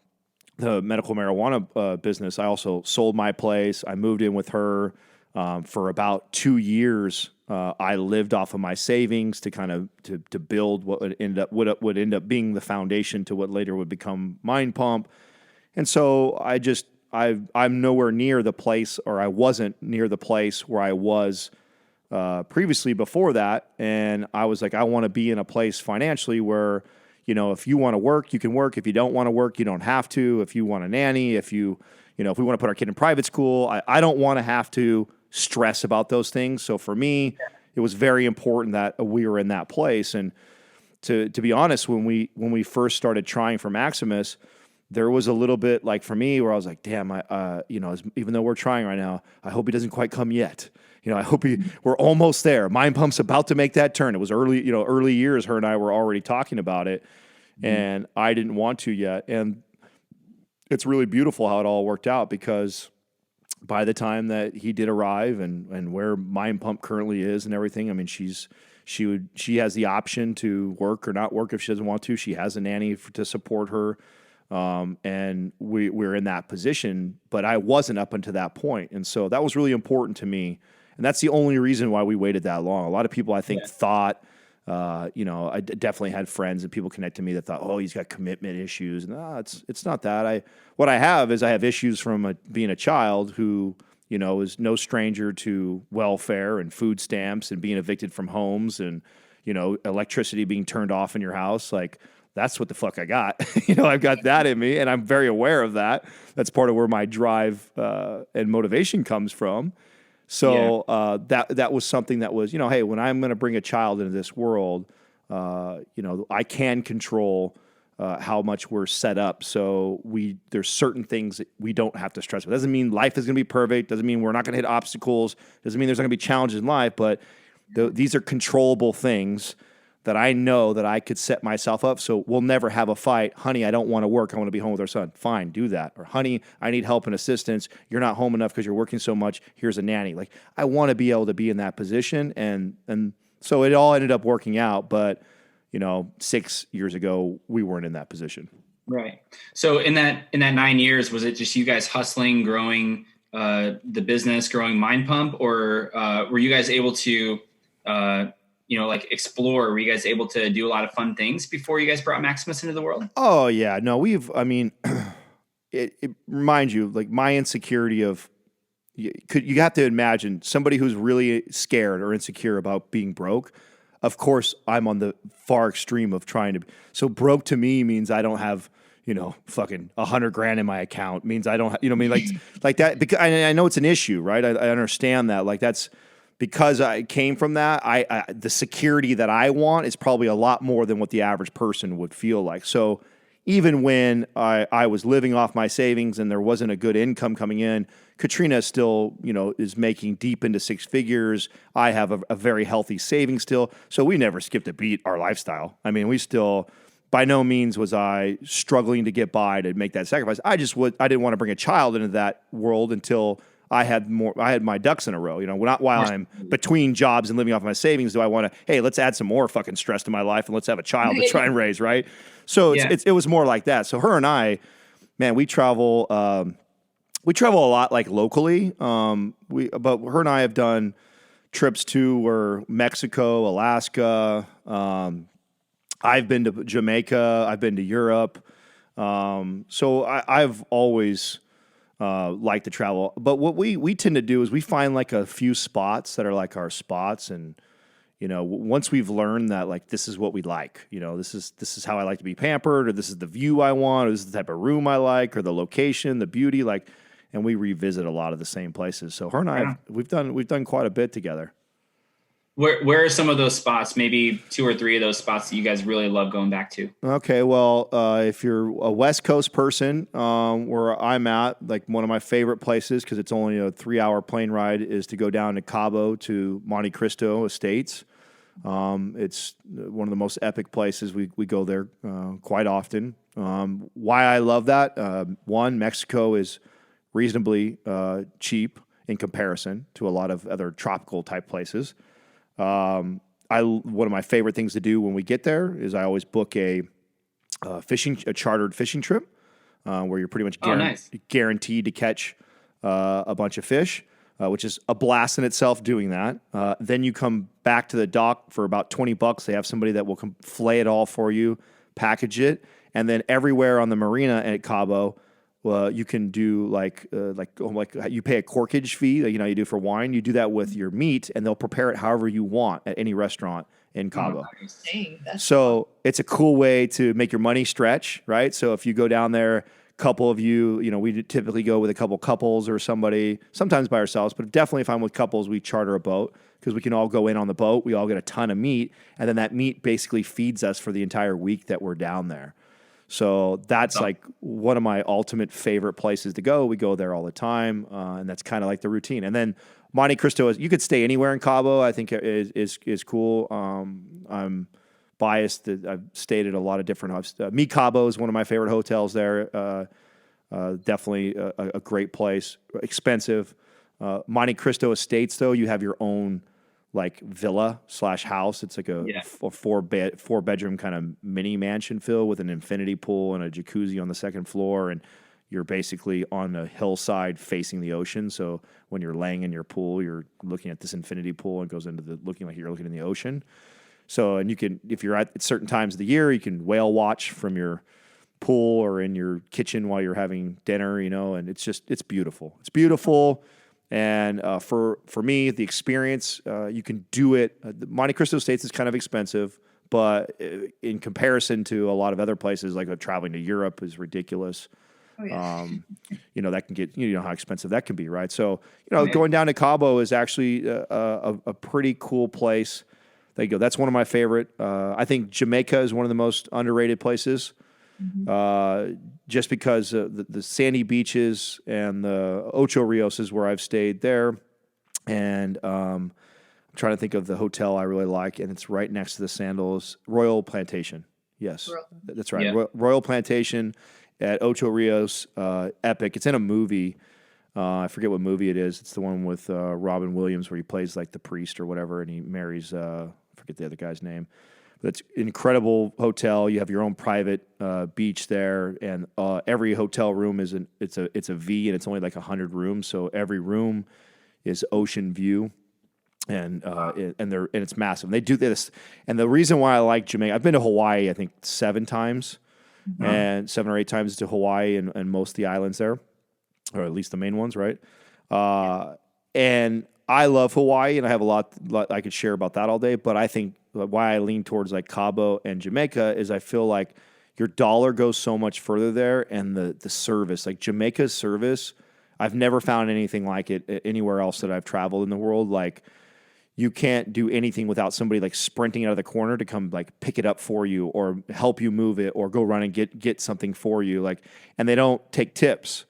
[SPEAKER 3] medical marijuana business, I also sold my place. I moved in with her for about 2 years. I lived off of my savings to kind of to build what would end up being the foundation to what later would become MindPump. And so I'm nowhere near the place, or I wasn't near the place where I was previously before that. And I was like, I want to be in a place financially where, if you want to work, you can work. If you don't want to work, you don't have to. If you want a nanny, if we want to put our kid in private school, I don't want to have to stress about those things. So for me, it was very important that we were in that place. And to be honest, when we first started trying for Maximus, there was a little bit like for me where I was like, damn, even though we're trying right now, I hope he doesn't quite come yet. I hope we're almost there. MindPump's about to make that turn. It was early years. Her and I were already talking about it, and I didn't want to yet. And it's really beautiful how it all worked out, because by the time that he did arrive and where MindPump currently is and everything, I mean, she has the option to work or not work if she doesn't want to. She has a nanny to support her. And we're in that position, but I wasn't up until that point. And so that was really important to me. And that's the only reason why we waited that long. A lot of people, I think, thought, I definitely had friends and people connect to me that thought, oh, he's got commitment issues. And it's not that. What I have issues from being a child who, is no stranger to welfare and food stamps and being evicted from homes and, electricity being turned off in your house. Like, that's what the fuck I got. I've got that in me, and I'm very aware of that. That's part of where my drive and motivation comes from. So that was something that was, hey, when I'm going to bring a child into this world, I can control how much we're set up. So there's certain things that we don't have to stress with. Doesn't mean life is going to be perfect. Doesn't mean we're not going to hit obstacles. Doesn't mean there's not going to be challenges in life. But these are controllable things that I know that I could set myself up. So we'll never have a fight. Honey, I don't want to work. I want to be home with our son. Fine, do that. Or honey, I need help and assistance. You're not home enough because you're working so much. Here's a nanny. Like, I want to be able to be in that position. And so it all ended up working out. But, 6 years ago, we weren't in that position.
[SPEAKER 1] Right. So in that 9 years, was it just you guys hustling, growing the business, growing MindPump, or were you guys able to explore? Were you guys able to do a lot of fun things before you guys brought Maximus into the world?
[SPEAKER 3] Oh yeah, no, it reminds you, like, my insecurity of, you have to imagine somebody who's really scared or insecure about being broke. Of course, I'm on the far extreme of trying to. So broke to me means I don't have, fucking $100,000 in my account. Means I don't, like that. Because I know it's an issue, right? I understand that. Like, that's. Because I came from that, the security that I want is probably a lot more than what the average person would feel like. So even when I was living off my savings and there wasn't a good income coming in, Katrina still, is making deep into six figures. I have a very healthy savings still. So we never skipped a beat our lifestyle. I mean, we still, by no means was I struggling to get by to make that sacrifice. I didn't want to bring a child into that world until I had my ducks in a row, not while I'm between jobs and living off my savings. Do I want to, hey, let's add some more fucking stress to my life and let's have a child to try and raise. Right. So it was more like that. So her and I, man, we travel a lot, like, locally. But her and I have done trips to Mexico, Alaska, I've been to Jamaica. I've been to Europe. So I've always liked to travel. But what we tend to do is we find like a few spots that are like our spots, and once we've learned that like this is what we like, this is how I like to be pampered, or this is the view I want, or this is the type of room I like, or the location, the beauty, like, and we revisit a lot of the same places. So her and I, we've done quite a bit together.
[SPEAKER 1] Where are some of those spots? Maybe 2 or 3 of those spots that you guys really love going back to.
[SPEAKER 3] Okay, well, if you're a West Coast person, where I'm at, like one of my favorite places, because it's only a 3-hour plane ride, is to go down to Cabo to Monte Cristo Estates. It's one of the most epic places. We go there quite often. Why I love that? One, Mexico is reasonably cheap in comparison to a lot of other tropical type places. One of my favorite things to do when we get there is I always book a chartered fishing trip, where you're pretty much guaranteed to catch a bunch of fish, which is a blast in itself doing that. Then you come back to the dock for about $20. They have somebody that will fillet it all for you, package it, and then everywhere on the marina at Cabo, you can do like you pay a corkage fee, you do for wine. You do that with your meat, and they'll prepare it however you want at any restaurant in Cabo. So it's a cool way to make your money stretch, right? So if you go down there, couple of you, we typically go with a couple couples or somebody, sometimes by ourselves, but definitely if I'm with couples, we charter a boat because we can all go in on the boat. We all get a ton of meat, and then that meat basically feeds us for the entire week that we're down there. So that's like one of my ultimate favorite places to go. We go there all the time, and that's kind of like the routine. And then Monte Cristo you could stay anywhere in Cabo. I think is cool. I'm biased that I've stayed at a lot of different. Mi Cabo is one of my favorite hotels there. Definitely a great place. Expensive. Monte Cristo Estates, though, you have your own like villa / house. It's like a 4-bedroom kind of mini mansion filled with an infinity pool and a jacuzzi on the second floor. And you're basically on a hillside facing the ocean. So when you're laying in your pool, you're looking at this infinity pool and goes into looking like you're looking in the ocean. So, and you can, if you're at certain times of the year, you can whale watch from your pool or in your kitchen while you're having dinner, and it's beautiful. It's beautiful. And for me, the experience, you can do it. Monte Cristo Estates is kind of expensive, but in comparison to a lot of other places, like traveling to Europe is ridiculous.
[SPEAKER 4] Oh, yeah.
[SPEAKER 3] That can get, how expensive that can be, right? So, going down to Cabo is actually a pretty cool place. There you go. That's one of my favorite. I think Jamaica is one of the most underrated places. Just because the sandy beaches and the Ocho Rios is where I've stayed there. And I'm trying to think of the hotel I really like, and it's right next to the Sandals, Royal Plantation. Yes, that's right. Yeah. Royal Plantation at Ocho Rios, epic. It's in a movie. I forget what movie it is. It's the one with Robin Williams where he plays like the priest or whatever, and he marries, I forget the other guy's name. It's an incredible hotel. You have your own private beach there, and every hotel room is it's a V, and it's only like 100 rooms. So every room is ocean view, and it's massive. And they do this, and the reason why I like Jamaica, I've been to Hawaii I think 7 times, and 7 or 8 times to Hawaii and most of the islands there, or at least the main ones, right? And I love Hawaii, and I have a lot I could share about that all day. But I think why I lean towards like Cabo and Jamaica is I feel like your dollar goes so much further there, and the service, like Jamaica's service, I've never found anything like it anywhere else that I've traveled in the world. Like you can't do anything without somebody like sprinting out of the corner to come like pick it up for you or help you move it or go run and get something for you. Like, and they don't take tips.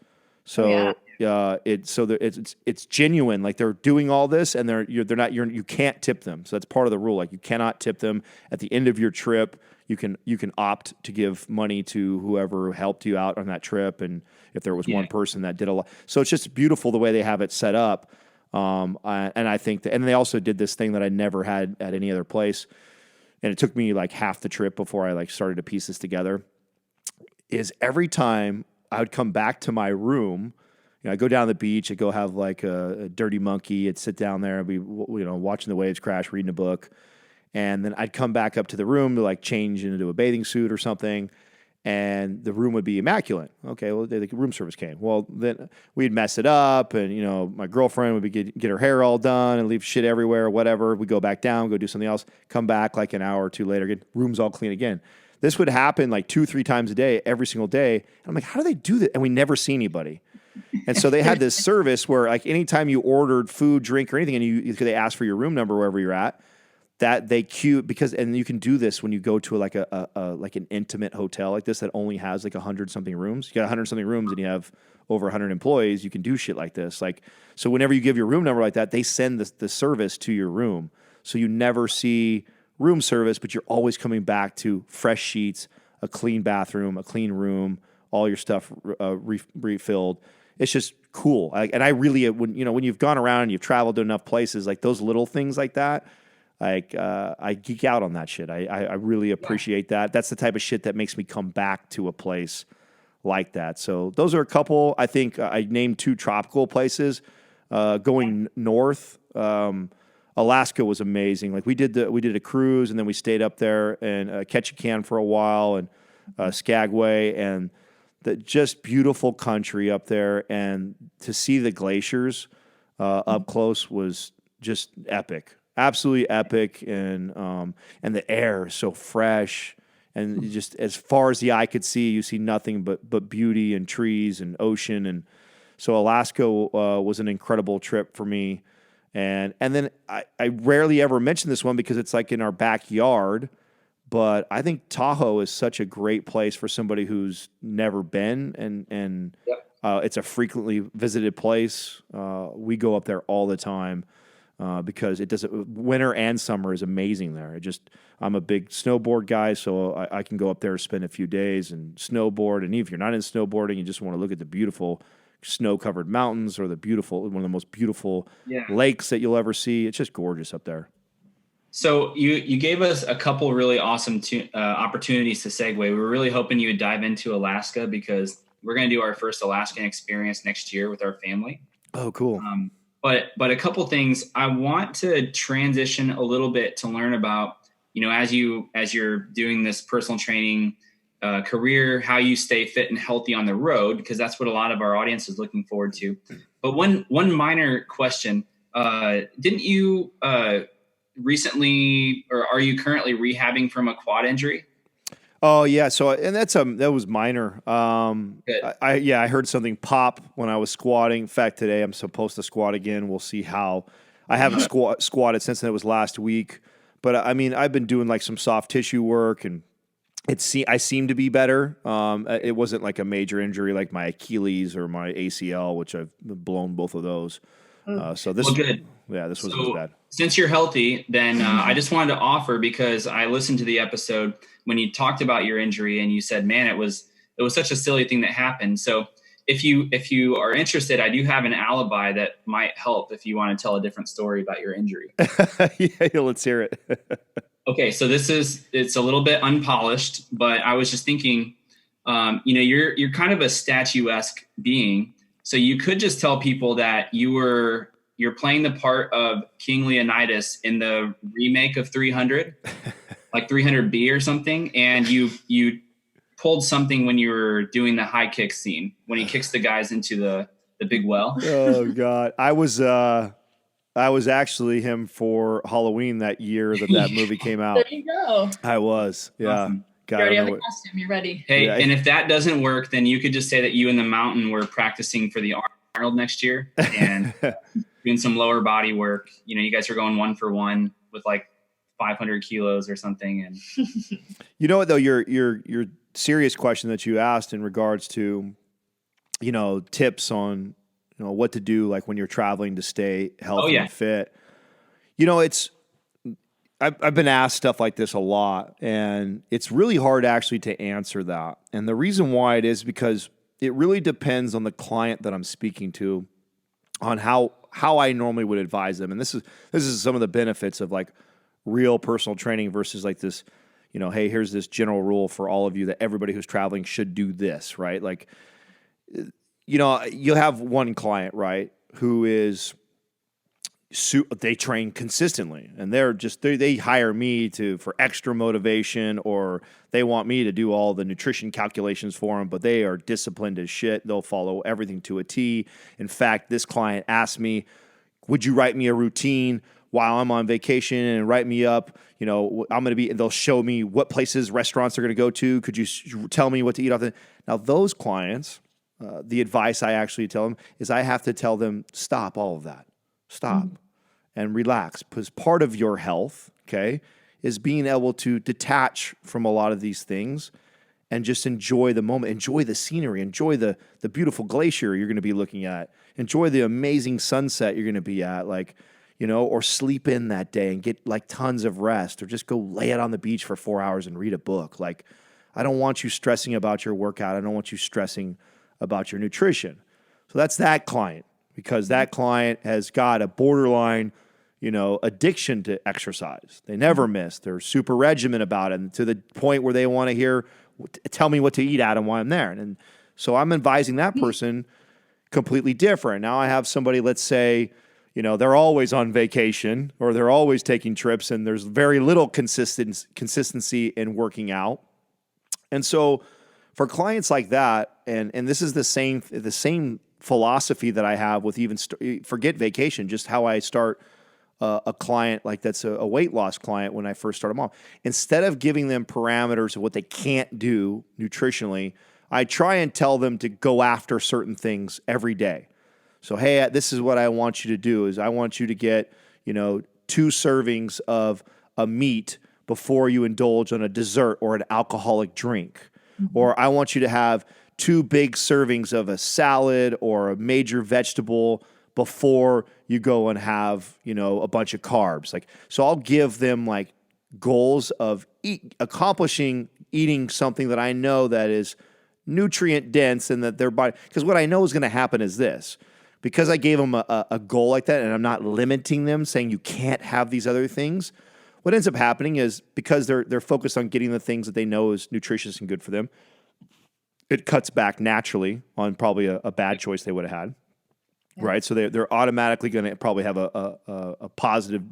[SPEAKER 3] So it's genuine. Like they're doing all this, and you can't tip them. So that's part of the rule. Like you cannot tip them at the end of your trip. You can opt to give money to whoever helped you out on that trip, and if there was one person that did a lot. So it's just beautiful the way they have it set up. And I think and they also did this thing that I never had at any other place, and it took me like half the trip before I like started to piece this together. Is every time I would come back to my room, I go down the beach, I go have like a dirty monkey, I'd sit down there and be watching the waves crash, reading a book. And then I'd come back up to the room to like change into a bathing suit or something, and the room would be immaculate. Okay, well, the room service came. Well, then we'd mess it up, and my girlfriend would get her hair all done and leave shit everywhere, or whatever. We'd go back down, go do something else, come back like an hour or two later, get room's all clean again. This would happen like 2-3 times a day, every single day. And I'm like, how do they do that? And we never see anybody. And so they had this service where like anytime you ordered food, drink, or anything, and they asked for your room number wherever you're at, that they queue and you can do this when you go to like like an intimate hotel like this that only has like 100-something rooms. You got 100-something rooms and you have over 100 employees. You can do shit like this. Like, so whenever you give your room number like that, they send the service to your room. So you never see room service, but you're always coming back to fresh sheets, a clean bathroom, a clean room, all your stuff refilled. It's just cool. And I really, when you've gone around and you've traveled to enough places, like those little things like that, like I geek out on that shit. I really appreciate that. That's the type of shit that makes me come back to a place like that. So those are a couple. I think I named 2 tropical places. Going north, Alaska was amazing. Like we did a cruise, and then we stayed up there in Ketchikan for a while, and Skagway, and just beautiful country up there. And to see the glaciers up close was just epic. Absolutely epic, and the air is so fresh, and just as far as the eye could see, you see nothing but beauty and trees and ocean, and so Alaska was an incredible trip for me, and then I rarely ever mention this one because it's like in our backyard, but I think Tahoe is such a great place for somebody who's never been, and it's a frequently visited place. We go up there all the time. Because it doesn't, winter and summer is amazing there. I'm a big snowboard guy, so I can go up there, spend a few days and snowboard. And if you're not in snowboarding, you just want to look at the beautiful snow-covered mountains or one of the most beautiful lakes that you'll ever see. It's just gorgeous up there.
[SPEAKER 1] So you gave us a couple really awesome opportunities to segue. We were really hoping you would dive into Alaska because we're going to do our first Alaskan experience next year with our family.
[SPEAKER 3] Oh, cool.
[SPEAKER 1] But a couple things, I want to transition a little bit to learn about, as you're doing this personal training career, how you stay fit and healthy on the road, because that's what a lot of our audience is looking forward to. But one minor question, didn't you recently, or are you currently rehabbing from a quad injury?
[SPEAKER 3] Oh yeah, so and that was minor. I heard something pop when I was squatting. In fact, today I'm supposed to squat again. We'll see how. I haven't squatted since then. It was last week, but I mean I've been doing like some soft tissue work, and I seem to be better. It wasn't like a major injury like my Achilles or my ACL, which I've blown both of those. So this,
[SPEAKER 1] good.
[SPEAKER 3] Yeah, this wasn't as bad.
[SPEAKER 1] Since you're healthy, then I just wanted to offer, because I listened to the episode when you talked about your injury and you said, man, it was such a silly thing that happened. So if you are interested, I do have an alibi that might help if you want to tell a different story about your injury.
[SPEAKER 3] Yeah, let's hear it.
[SPEAKER 1] Okay. So it's a little bit unpolished, but I was just thinking, you're kind of a statuesque being. So you could just tell people that you're playing the part of King Leonidas in the remake of 300, like 300B or something. And you pulled something when you were doing the high kick scene, when he kicks the guys into the big well.
[SPEAKER 3] Oh God. I was actually him for Halloween that year that movie came out.
[SPEAKER 4] There you go.
[SPEAKER 3] I was. Yeah.
[SPEAKER 1] Awesome.
[SPEAKER 4] You already have a costume. You're ready.
[SPEAKER 1] Hey,
[SPEAKER 3] Yeah.
[SPEAKER 1] And if that doesn't work, then you could just say that you and the mountain were practicing for the Arnold next year and doing some lower body work. You guys are going 1-for-1 with like 500 kilos or something. And
[SPEAKER 3] you know what though, your serious question that you asked in regards to, tips on, what to do like when you're traveling to stay healthy and fit. I've been asked stuff like this a lot, and it's really hard actually to answer that. And the reason why it is because it really depends on the client that I'm speaking to, on how I normally would advise them. And this is some of the benefits of like real personal training versus like this, hey, here's this general rule for all of you that everybody who's traveling should do this, right? Like, you'll have one client, right, who is they train consistently, and they hire me for extra motivation, or they want me to do all the nutrition calculations for them, but they are disciplined as shit. They'll follow everything to a T. In fact, this client asked me, would you write me a routine while I'm on vacation and write me up? I'm going to be, and they'll show me what places, restaurants they're going to go to. Could you tell me what to eat off the, now those clients, the advice I actually tell them is I have to tell them, stop all of that. Stop and relax, because part of your health, okay, is being able to detach from a lot of these things and just enjoy the moment, enjoy the scenery, enjoy the beautiful glacier you're going to be looking at, enjoy the amazing sunset you're going to be at, or sleep in that day and get tons of rest, or just go lay it on the beach for 4 hours and read a book. I don't want you stressing about your workout. I don't want you stressing about your nutrition. So that's that client, because that client has got a borderline addiction to exercise. They never miss. They're super regimented about it, and to the point where they want to hear, tell me what to eat, Adam, while I'm there. And so I'm advising that person completely different. Now I have somebody, let's say, they're always on vacation, or they're always taking trips, and there's very little consistency in working out. And so for clients like that, and this is the same philosophy that I have with even forget vacation, just how I start a client that's a weight loss client when I first start them off. Instead of giving them parameters of what they can't do nutritionally, I try and tell them to go after certain things every day. So, hey, this is what I want you to do is I want you to get, 2 servings of a meat before you indulge on a dessert or an alcoholic drink. Mm-hmm. Or I want you to have 2 big servings of a salad or a major vegetable before you go and have, a bunch of carbs. So I'll give them goals of accomplishing eating something that I know that is nutrient dense and that their body, because what I know is going to happen is this. Because I gave them a goal like that, and I'm not limiting them, saying you can't have these other things, what ends up happening is because they're focused on getting the things that they know is nutritious and good for them, it cuts back naturally on probably a bad choice they would have had, right? So they're automatically going to probably have a positive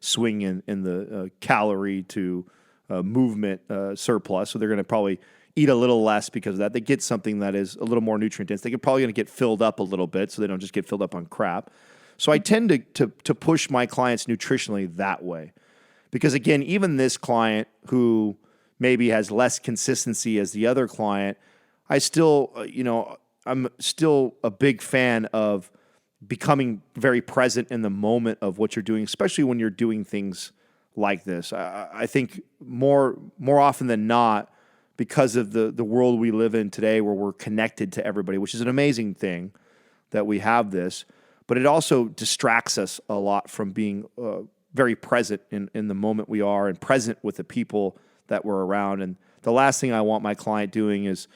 [SPEAKER 3] swing in the calorie to movement surplus. So they're going to probably eat a little less because of that. They get something that is a little more nutrient dense. They're probably going to get filled up a little bit, so they don't just get filled up on crap. So I tend to push my clients nutritionally that way. Because again, even this client who maybe has less consistency as the other client, I still, I'm still a big fan of becoming very present in the moment of what you're doing, especially when you're doing things like this. I think more often than not, because of the world we live in today where we're connected to everybody, which is an amazing thing that we have this, but it also distracts us a lot from being very present in the moment we are and present with the people that we're around. And the last thing I want my client doing is,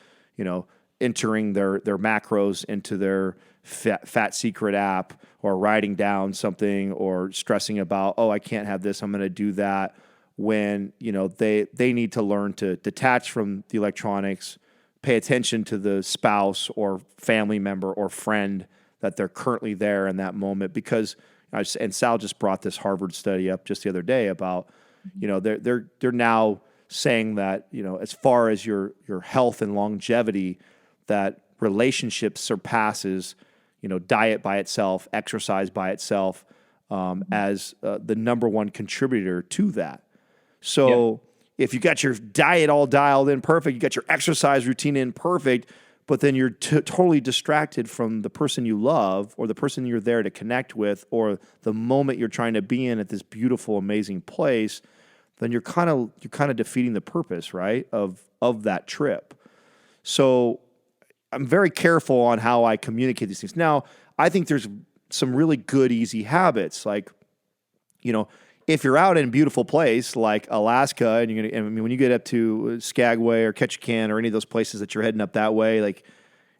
[SPEAKER 3] entering their macros into their Fat Secret app, or writing down something, or stressing about, oh, I can't have this, I'm going to do that, when they need to learn to detach from the electronics, pay attention to the spouse or family member or friend that they're currently there in that moment. Because and Sal just brought this Harvard study up just the other day about they're now saying that as far as your health and longevity, that relationship surpasses diet by itself, exercise by itself, as the number one contributor to that. So if you got your diet all dialed in perfect, you got your exercise routine in perfect, but then you're totally distracted from the person you love, or the person you're there to connect with, or the moment you're trying to be in at this beautiful, amazing place, then you're kind of defeating the purpose, right, of that trip. So I'm very careful on how I communicate these things. Now, I think there's some really good, easy habits, if you're out in a beautiful place like Alaska, and when you get up to Skagway or Ketchikan or any of those places that you're heading up that way, like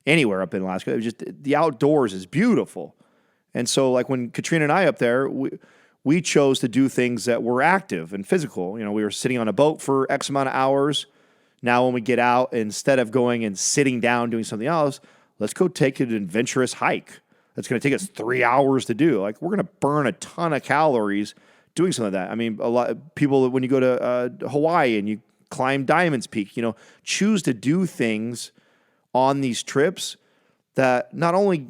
[SPEAKER 3] anywhere up in Alaska, just the outdoors is beautiful. And so, like when Katrina and I up there, we chose to do things that were active and physical. We were sitting on a boat for X amount of hours. Now, when we get out, instead of going and sitting down doing something else, let's go take an adventurous hike. that's going to take us 3 hours to do. Like, we're going to burn a ton of calories doing something like that. I mean, a lot of people, when you go to Hawaii and you climb Diamond's Peak, choose to do things on these trips that not only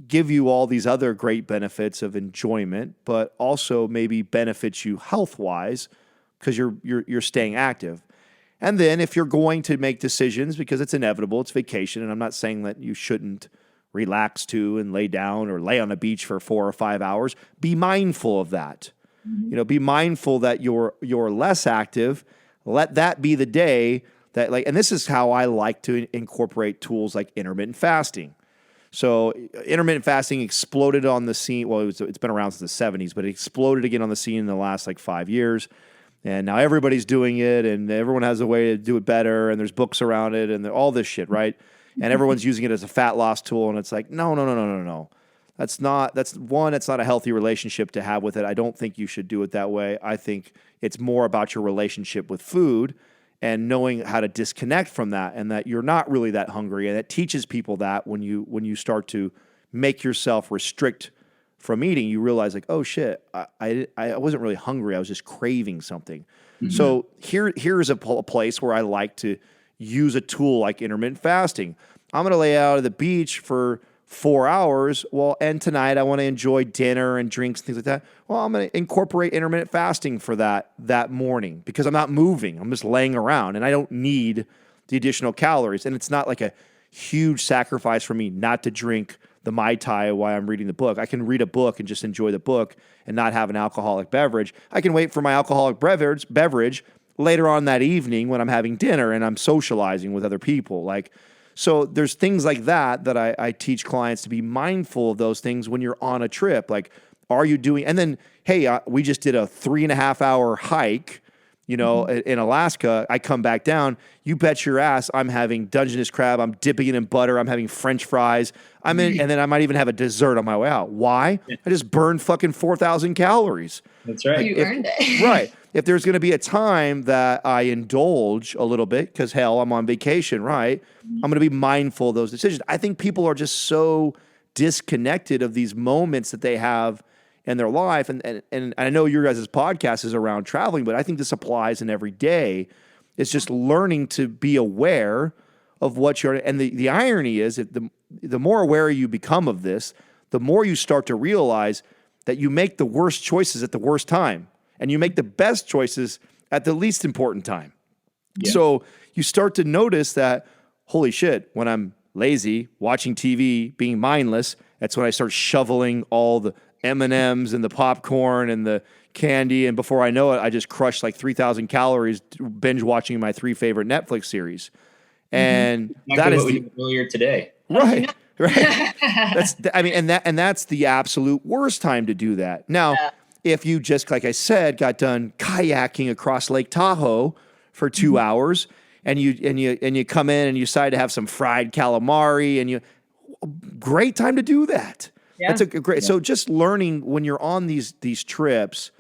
[SPEAKER 3] give you all these other great benefits of enjoyment, but also maybe benefits you health-wise because you're staying active. And then if you're going to make decisions, because it's inevitable, it's vacation, and I'm not saying that you shouldn't relax too and lay down or lay on a beach for 4 or 5 hours, be mindful of that. Be mindful that you're less active. Let that be the day that, and this is how I like to incorporate tools like intermittent fasting. So intermittent fasting exploded on the scene. Well, it's been around since the 70s, but it exploded again on the scene in the last 5 years. And now everybody's doing it, and everyone has a way to do it better, and there's books around it, and all this shit, right? And everyone's using it as a fat loss tool, and it's like, no. That's not a healthy relationship to have with it. I don't think you should do it that way. I think it's more about your relationship with food and knowing how to disconnect from that, and that you're not really that hungry. And it teaches people that when you start to make yourself restrict from eating, you realize oh shit, I wasn't really hungry. I was just craving something. Mm-hmm. So here's a place where I like to use a tool like intermittent fasting. I'm going to lay out at the beach for 4 hours. Well, and tonight I want to enjoy dinner and drinks and things like that. Well, I'm going to incorporate intermittent fasting for that morning because I'm not moving. I'm just laying around and I don't need the additional calories. And it's not like a huge sacrifice for me not to drink the Mai Tai while I'm reading the book. I can read a book and just enjoy the book and not have an alcoholic beverage. I can wait for my alcoholic beverage later on that evening when I'm having dinner and I'm socializing with other people. So there's things like that I teach clients to be mindful of those things when you're on a trip. Are you doing, and then, hey, we just did a 3.5 hour hike, in Alaska. I come back down, you bet your ass I'm having Dungeness crab, I'm dipping it in butter, I'm having French fries, and then I might even have a dessert on my way out. Why? I just burned fucking 4,000 calories.
[SPEAKER 1] That's right.
[SPEAKER 4] You earned it.
[SPEAKER 3] Right. If there's going to be a time that I indulge a little bit, because hell, I'm on vacation, right? I'm going to be mindful of those decisions. I think people are just so disconnected of these moments that they have in their life. And I know your guys' podcast is around traveling, but I think this applies in every day. It's just learning to be aware of what you're, and the irony is that the more aware you become of this, the more you start to realize that you make the worst choices at the worst time. And you make the best choices at the least important time. Yeah. So you start to notice that, holy shit, when I'm lazy, watching TV, being mindless, that's when I start shoveling all the M&Ms and the popcorn and the candy. And before I know it, I just crushed 3,000 calories binge watching my 3 favorite Netflix series. And that is
[SPEAKER 1] what we did earlier today.
[SPEAKER 3] Right. Right. That's the absolute worst time to do that. Now, if you just, like I said, got done kayaking across Lake Tahoe for 2 hours, and you come in and you decide to have some fried calamari, and great time to do that. Yeah. That's a great. Yeah. So just learning when you're on these trips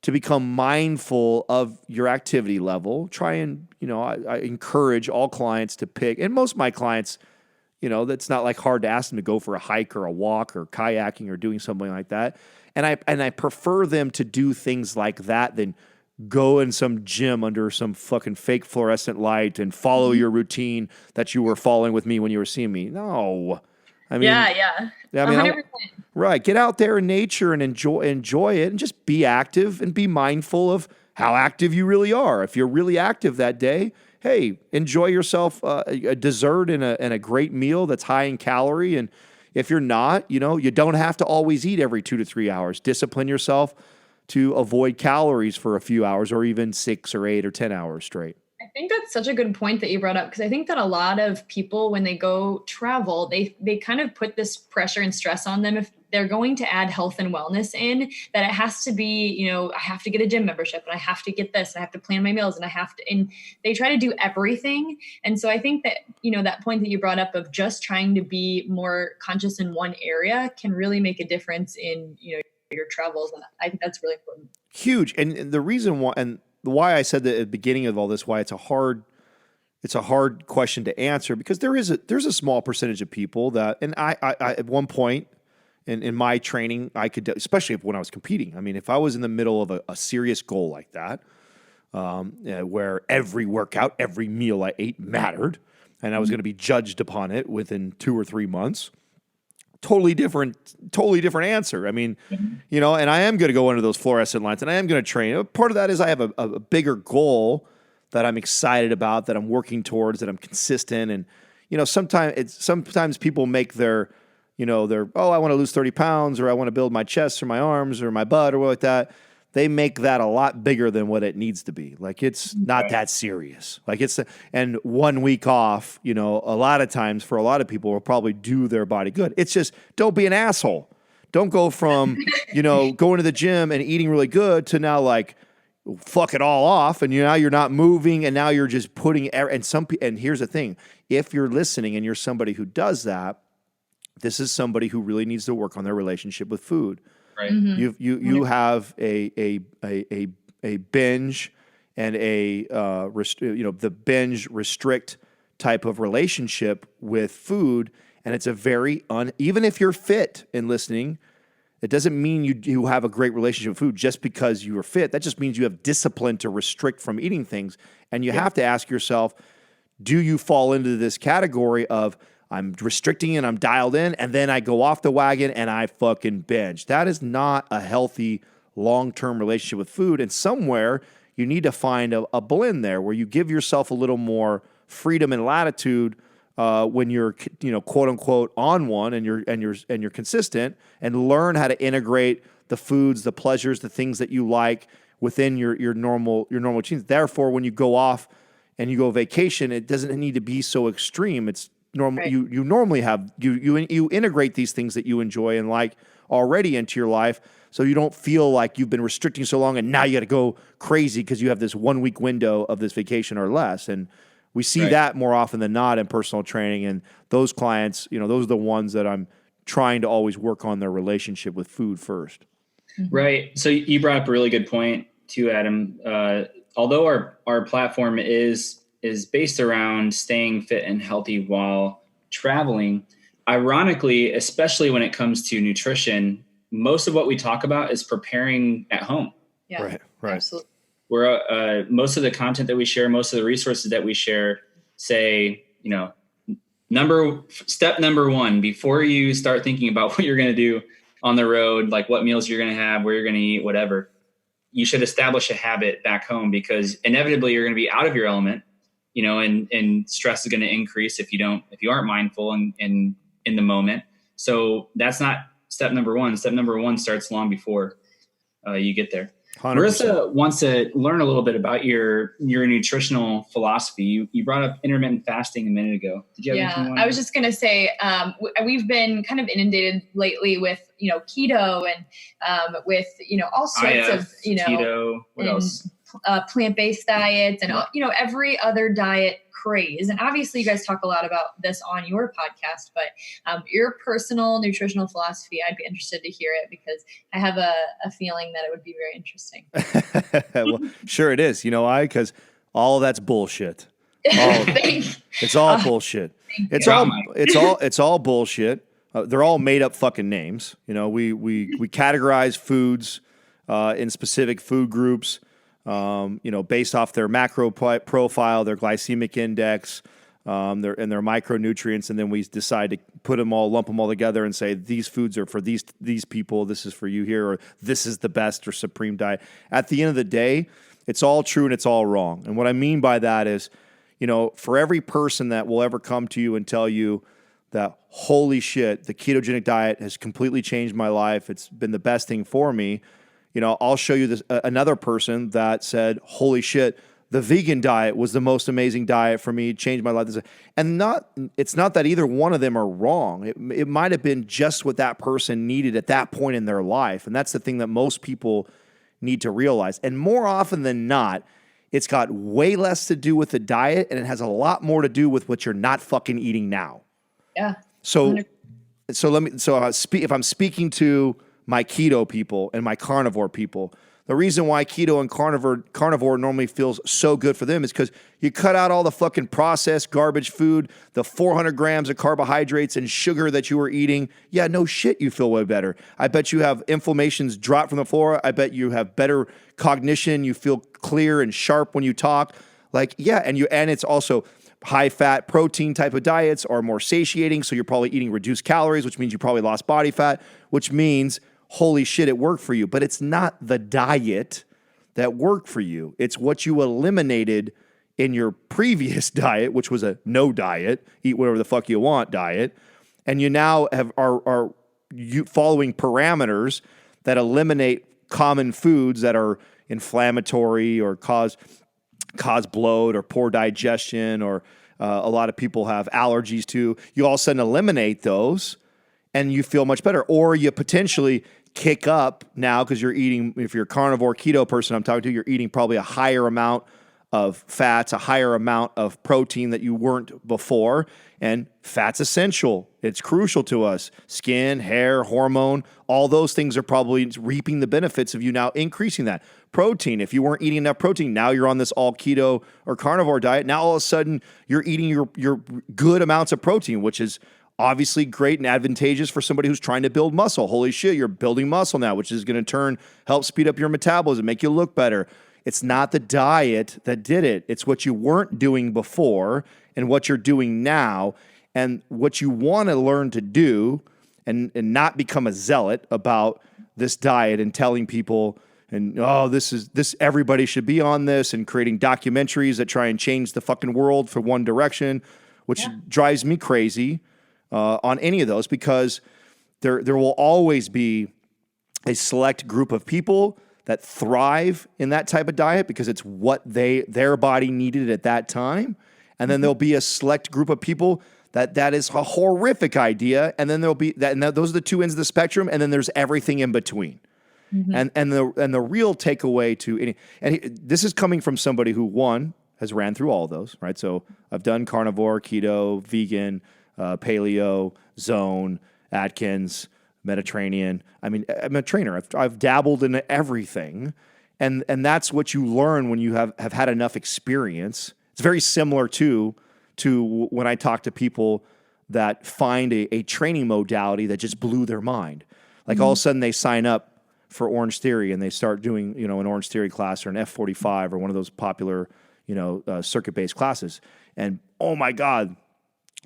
[SPEAKER 3] to become mindful of your activity level. Try and I encourage all clients to pick, and most of my clients, that's not hard to ask them to go for a hike or a walk or kayaking or doing something like that. And I prefer them to do things like that than go in some gym under some fucking fake fluorescent light and follow your routine that you were following with me when you were seeing me. No. I mean,
[SPEAKER 4] yeah.
[SPEAKER 3] 100%. Right. Get out there in nature and enjoy it, and just be active and be mindful of how active you really are. If you're really active that day, hey, enjoy yourself a dessert and a great meal that's high in calorie. And if you're not, you don't have to always eat every 2 to 3 hours. Discipline yourself to avoid calories for a few hours, or even 6 or 8 or 10 hours straight.
[SPEAKER 4] I think that's such a good point that you brought up, because I think that a lot of people, when they go travel, they kind of put this pressure and stress on them if they're going to add health and wellness in, that it has to be, I have to get a gym membership, and I have to get this, and I have to plan my meals, and they try to do everything. And so I think that, that point that you brought up of just trying to be more conscious in one area can really make a difference in, your travels. And I think that's really important.
[SPEAKER 3] Huge. And the reason why, and why I said that at the beginning of all this, why it's a hard question to answer, because there's a small percentage of people that, and I at one point in my training, I could, especially when I was competing. I mean, if I was in the middle of a serious goal like that, where every workout, every meal I ate mattered, and I was going to be judged upon it within 2 or 3 months, totally different answer. I mean, and I am going to go under those fluorescent lines, and I am going to train. Part of that is I have a bigger goal that I'm excited about, that I'm working towards, that I'm consistent. And, sometimes people make their, I want to lose 30 pounds, or I want to build my chest or my arms or my butt or what like that. They make that a lot bigger than what it needs to be. Like, it's not that serious. Like, and 1 week off, a lot of times for a lot of people will probably do their body good. It's just, don't be an asshole. Don't go from, going to the gym and eating really good to now like, fuck it all off. And now you're not moving, and now you're just putting, and here's the thing. If you're listening and you're somebody who does that, this is somebody who really needs to work on their relationship with food. Right. You have a binge and the binge restrict type of relationship with food, and it's a very even if you're fit and listening, it doesn't mean you have a great relationship with food just because you are fit. That just means you have discipline to restrict from eating things, and you have to ask yourself, do you fall into this category of I'm restricting and I'm dialed in, and then I go off the wagon and I fucking binge? That is not a healthy long-term relationship with food. And somewhere you need to find a blend there where you give yourself a little more freedom and latitude when you're, quote unquote, on one and you're consistent, and learn how to integrate the foods, the pleasures, the things that you like within your normal routines. Therefore, when you go off and you go vacation, it doesn't need to be so extreme. It's normal. Right. You normally have you integrate these things that you enjoy and like already into your life, so you don't feel like you've been restricting so long and now you got to go crazy because you have this 1 week window of this vacation or less. And we see that more often than not in personal training. And those clients, those are the ones that I'm trying to always work on their relationship with food first.
[SPEAKER 1] Right. So you brought up a really good point too, Adam. Although our platform is based around staying fit and healthy while traveling, ironically, especially when it comes to nutrition, most of what we talk about is preparing at home.
[SPEAKER 4] Yeah,
[SPEAKER 3] right.
[SPEAKER 4] Absolutely.
[SPEAKER 1] Where most of the content that we share, most of the resources that we share say, step number 1, before you start thinking about what you're going to do on the road, like what meals you're going to have, where you're going to eat, whatever, you should establish a habit back home, because inevitably you're going to be out of your element, and stress is going to increase if you aren't mindful and in the moment. So that's not step number 1. Step number 1 starts long before you get there. 100%. Marissa wants to learn a little bit about your nutritional philosophy. You brought up intermittent fasting a minute ago. Did you have anything?
[SPEAKER 4] I was just going to say, we've been kind of inundated lately with, keto and with, all sorts of,
[SPEAKER 1] keto, what else?
[SPEAKER 4] Plant-based diets and, every other diet craze. And obviously you guys talk a lot about this on your podcast, but your personal nutritional philosophy, I'd be interested to hear it, because I have a feeling that it would be very interesting.
[SPEAKER 3] Well, sure it is. Because all of that's bullshit. It's all bullshit. It's all bullshit. They're all made up fucking names. We categorize foods in specific food groups, based off their macro profile, their glycemic index, their micronutrients, and then we decide to lump them all together and say these foods are for these people. This is for you here, or this is the best or supreme diet. At the end of the day, it's all true and it's all wrong. And what I mean by that is, for every person that will ever come to you and tell you that, holy shit, the ketogenic diet has completely changed my life, it's been the best thing for me, I'll show you this another person that said, holy shit, the vegan diet was the most amazing diet for me, changed my life. And it's not that either one of them are wrong. It might have been just what that person needed at that point in their life. And that's the thing that most people need to realize. And more often than not, it's got way less to do with the diet, and it has a lot more to do with what you're not fucking eating now.
[SPEAKER 4] Yeah.
[SPEAKER 3] So if I'm speaking to my keto people and my carnivore people, The reason why keto and carnivore normally feels so good for them is because you cut out all the fucking processed garbage food, the 400 grams of carbohydrates and sugar that you were eating. Yeah, no shit, you feel way better. I bet you have inflammations drop from the floor. I bet you have better cognition. You feel clear and sharp when you talk. Like, yeah, and it's also high-fat protein type of diets are more satiating, so you're probably eating reduced calories, which means you probably lost body fat, which means holy shit, it worked for you. But it's not the diet that worked for you. It's what you eliminated in your previous diet, which was a no diet, eat whatever the fuck you want diet. And you now are you following parameters that eliminate common foods that are inflammatory or cause bloat or poor digestion, or a lot of people have allergies to. You all of a sudden eliminate those and you feel much better. Or you potentially kick up now because you're eating, if you're a carnivore keto person I'm talking to, you're eating probably a higher amount of fats, a higher amount of protein that you weren't before. And fat's essential. It's crucial to us. Skin, hair, hormone, all those things are probably reaping the benefits of you now increasing that. Protein, if you weren't eating enough protein, now you're on this all keto or carnivore diet. Now all of a sudden you're eating your good amounts of protein, which is obviously great and advantageous for somebody who's trying to build muscle. Holy shit, you're building muscle now, which is going to help speed up your metabolism, make you look better. It's not the diet that did it. It's what you weren't doing before and what you're doing now, and what you want to learn to do, and not become a zealot about this diet and telling people, and this everybody should be on this, and creating documentaries that try and change the fucking world for one direction, which drives me crazy on any of those, because there will always be a select group of people that thrive in that type of diet because it's what their body needed at that time. And then there'll be a select group of people that is a horrific idea. And then there'll be that, and those are the two ends of the spectrum. And then there's everything in between. Mm-hmm. And the real takeaway this is coming from somebody who, one, has ran through all of those, right? So I've done carnivore, keto, vegan, paleo, zone, Atkins, Mediterranean. I mean, I'm a trainer. I've dabbled in everything. And that's what you learn when you have had enough experience. It's very similar to when I talk to people that find a training modality that just blew their mind. Like all of a sudden they sign up for Orange Theory and they start doing, an Orange Theory class or an F45 or one of those popular, circuit-based classes. And oh my God,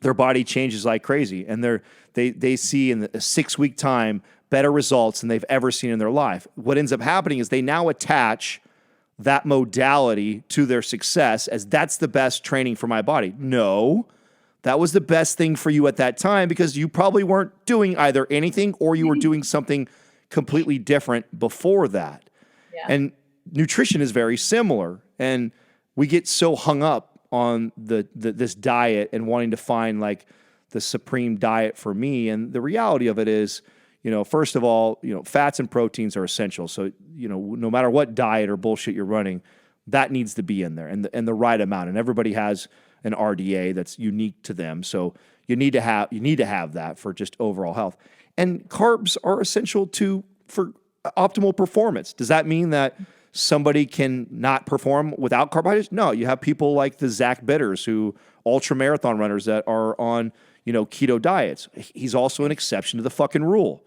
[SPEAKER 3] their body changes like crazy. And they see in a 6-week time better results than they've ever seen in their life. What ends up happening is they now attach that modality to their success as that's the best training for my body. No, that was the best thing for you at that time because you probably weren't doing either anything or you were doing something completely different before that. Yeah. And nutrition is very similar. And we get so hung up on this diet and wanting to find like the supreme diet for me. And the reality of it is, first of all, fats and proteins are essential. So, no matter what diet or bullshit you're running, that needs to be in there and the right amount. And everybody has an RDA that's unique to them. So you need to have that for just overall health. And carbs are essential for optimal performance. Does that mean that somebody can not perform without carbohydrates? No, you have people like the Zach Bitters, who ultra marathon runners that are on, keto diets. He's also an exception to the fucking rule.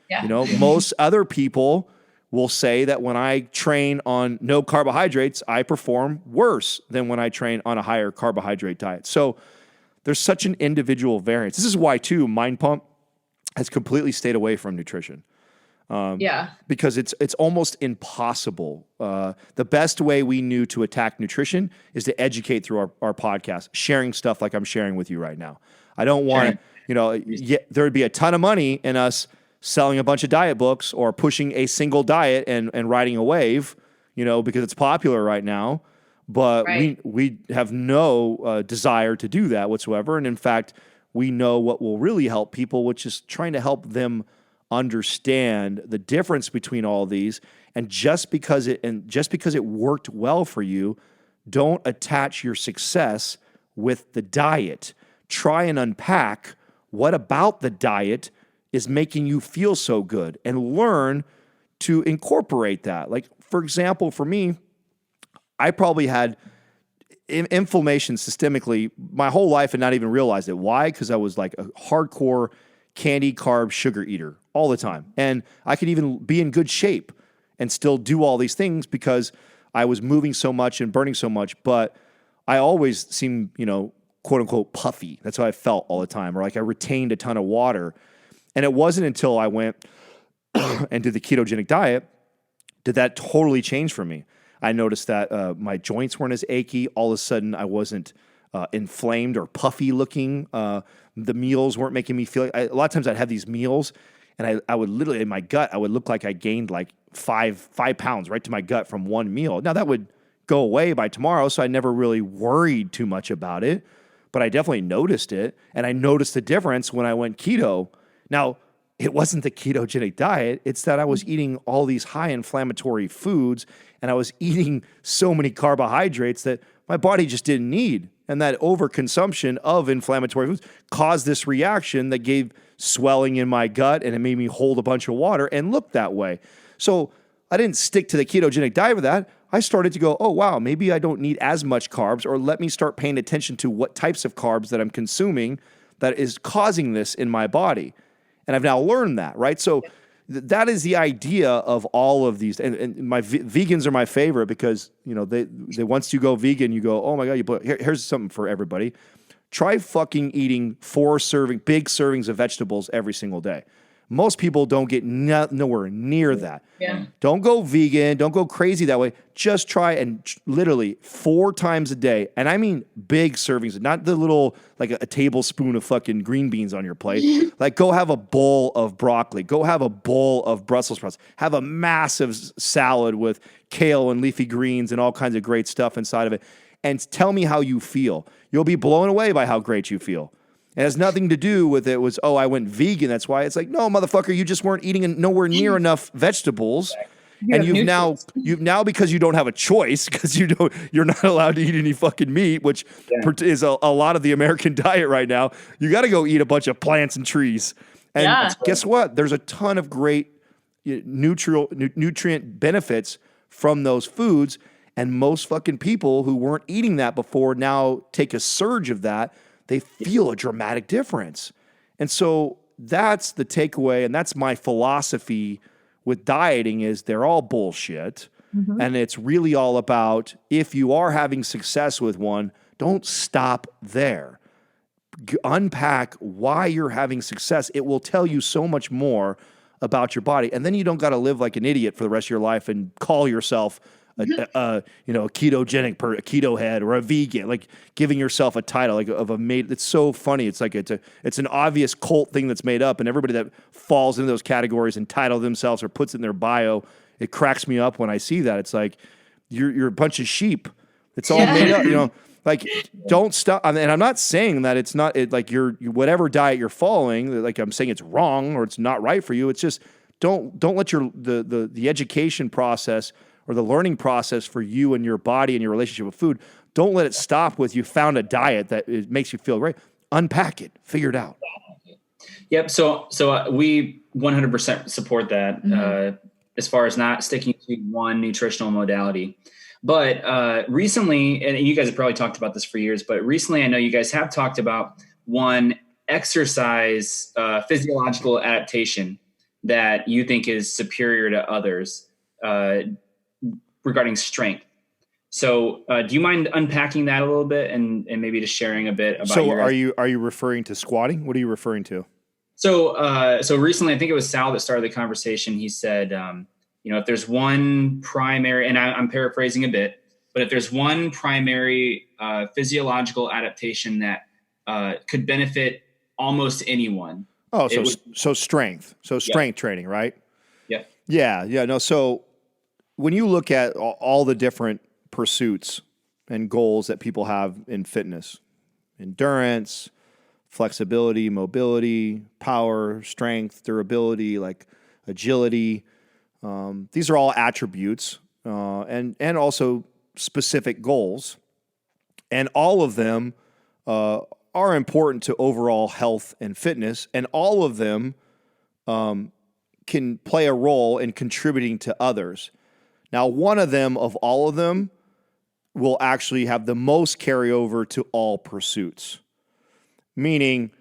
[SPEAKER 3] Yeah. Most other people will say that when I train on no carbohydrates, I perform worse than when I train on a higher carbohydrate diet. So there's such an individual variance. This is why, too, MindPump has completely stayed away from nutrition. Because it's almost impossible. The best way we knew to attack nutrition is to educate through our podcast, sharing stuff like I'm sharing with you right now. I don't want there would be a ton of money in us selling a bunch of diet books or pushing a single diet and riding a wave, because it's popular right now. But we have no desire to do that whatsoever. And in fact, we know what will really help people, which is trying to help them understand the difference between all these. And just because it worked well for you, don't attach your success with the diet. Try and unpack what about the diet is making you feel so good and learn to incorporate that. Like, for example, for me, I probably had inflammation systemically my whole life and not even realized it. Why? Because I was like a hardcore candy, carb, sugar eater all the time. And I could even be in good shape and still do all these things because I was moving so much and burning so much. But I always seemed, quote unquote, puffy. That's how I felt all the time. Or like I retained a ton of water. And it wasn't until I went and did the ketogenic diet did that totally change for me. I noticed that my joints weren't as achy. All of a sudden, I wasn't inflamed or puffy looking. The meals weren't making me feel. A lot of times, I'd have these meals, and I would literally in my gut, I would look like I gained like five pounds right to my gut from one meal. Now that would go away by tomorrow, so I never really worried too much about it. But I definitely noticed it, and I noticed the difference when I went keto. Now, it wasn't the ketogenic diet. It's that I was eating all these high inflammatory foods and I was eating so many carbohydrates that my body just didn't need. And that overconsumption of inflammatory foods caused this reaction that gave swelling in my gut and it made me hold a bunch of water and look that way. So I didn't stick to the ketogenic diet with that. I started to go, oh, wow, maybe I don't need as much carbs, or let me start paying attention to what types of carbs that I'm consuming that is causing this in my body. And I've now learned that, right? So that is the idea of all of these. And my vegans are my favorite because, they once you go vegan, you go, oh my God, here's something for everybody. Try fucking eating big servings of vegetables every single day. Most people don't get nowhere near that.
[SPEAKER 4] Yeah.
[SPEAKER 3] Don't go vegan. Don't go crazy that way. Just try and literally 4 times a day. And I mean big servings, not the little, like a tablespoon of fucking green beans on your plate. Like go have a bowl of broccoli. Go have a bowl of Brussels sprouts. Have a massive salad with kale and leafy greens and all kinds of great stuff inside of it. And tell me how you feel. You'll be blown away by how great you feel. It has nothing to do with it was, I went vegan. That's why. It's like, no, motherfucker, you just weren't eating nowhere near enough vegetables. And you've now, because you don't have a choice, because you're not allowed to eat any fucking meat, which is a lot of the American diet right now. You got to go eat a bunch of plants and trees. And guess what? There's a ton of great nutrient benefits from those foods. And most fucking people who weren't eating that before now take a surge of that. They feel a dramatic difference. And so that's the takeaway, and that's my philosophy with dieting is they're all bullshit. Mm-hmm. And it's really all about if you are having success with one, don't stop there. Unpack why you're having success. It will tell you so much more about your body. And then you don't got to live like an idiot for the rest of your life and call yourself a ketogenic a keto head or a vegan, like giving yourself a title like of a made. It's so funny. It's like it's an obvious cult thing that's made up, and everybody that falls into those categories and title themselves or puts it in their bio, it cracks me up when I see that. It's like you're a bunch of sheep. It's all made up, Like don't stop. And I'm not saying that it's not like you're whatever diet you're following. Like I'm saying it's wrong or it's not right for you. It's just don't let the education process or the learning process for you and your body and your relationship with food, don't let it stop with you found a diet that it makes you feel great. Unpack it, figure it out.
[SPEAKER 1] Yep. So we 100% support that as far as not sticking to one nutritional modality. But recently, and you guys have probably talked about this for years, but recently I know you guys have talked about one exercise physiological adaptation that you think is superior to others. Regarding strength. So do you mind unpacking that a little bit and maybe just sharing a bit about
[SPEAKER 3] are you referring to squatting? What are you referring to?
[SPEAKER 1] So recently, I think it was Sal that started the conversation. He said, if there's one primary, and I'm paraphrasing a bit, but if there's one primary physiological adaptation that could benefit almost anyone.
[SPEAKER 3] Oh, so strength. So strength training, right?
[SPEAKER 1] Yeah.
[SPEAKER 3] Yeah. No, so when you look at all the different pursuits and goals that people have in fitness, endurance, flexibility, mobility, power, strength, durability, like agility, these are all attributes and also specific goals. And all of them are important to overall health and fitness, and all of them can play a role in contributing to others. Now, one of them, of all of them, will actually have the most carryover to all pursuits, meaning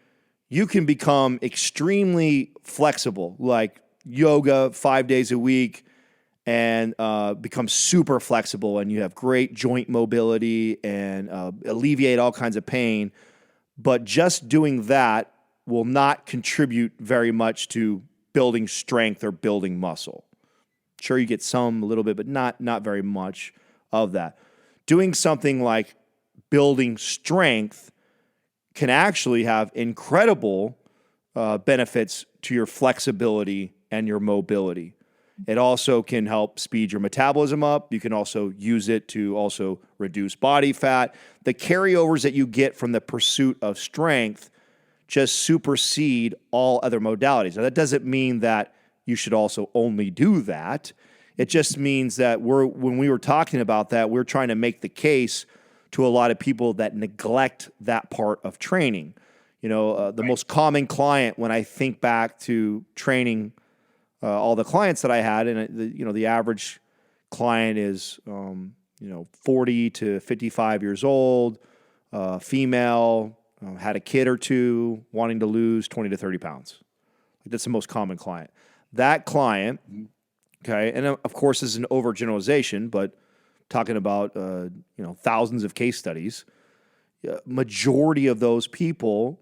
[SPEAKER 3] you can become extremely flexible, like yoga 5 days a week, and become super flexible, and you have great joint mobility and alleviate all kinds of pain. But just doing that will not contribute very much to building strength or building muscle. Sure, you get some a little bit, but not very much of that. Doing something like building strength can actually have incredible benefits to your flexibility and your mobility. It also can help speed your metabolism up. You can also use it to also reduce body fat. The carryovers that you get from the pursuit of strength just supersede all other modalities. Now, that doesn't mean that you should also only do that. It just means that when we were talking about that, we're trying to make the case to a lot of people that neglect that part of training. The most common client, when I think back to training all the clients that I had, and the average client is 40 to 55 years old, female, had a kid or two, wanting to lose 20 to 30 pounds. That's the most common client. That client, okay, and of course this is an overgeneralization, but talking about thousands of case studies, majority of those people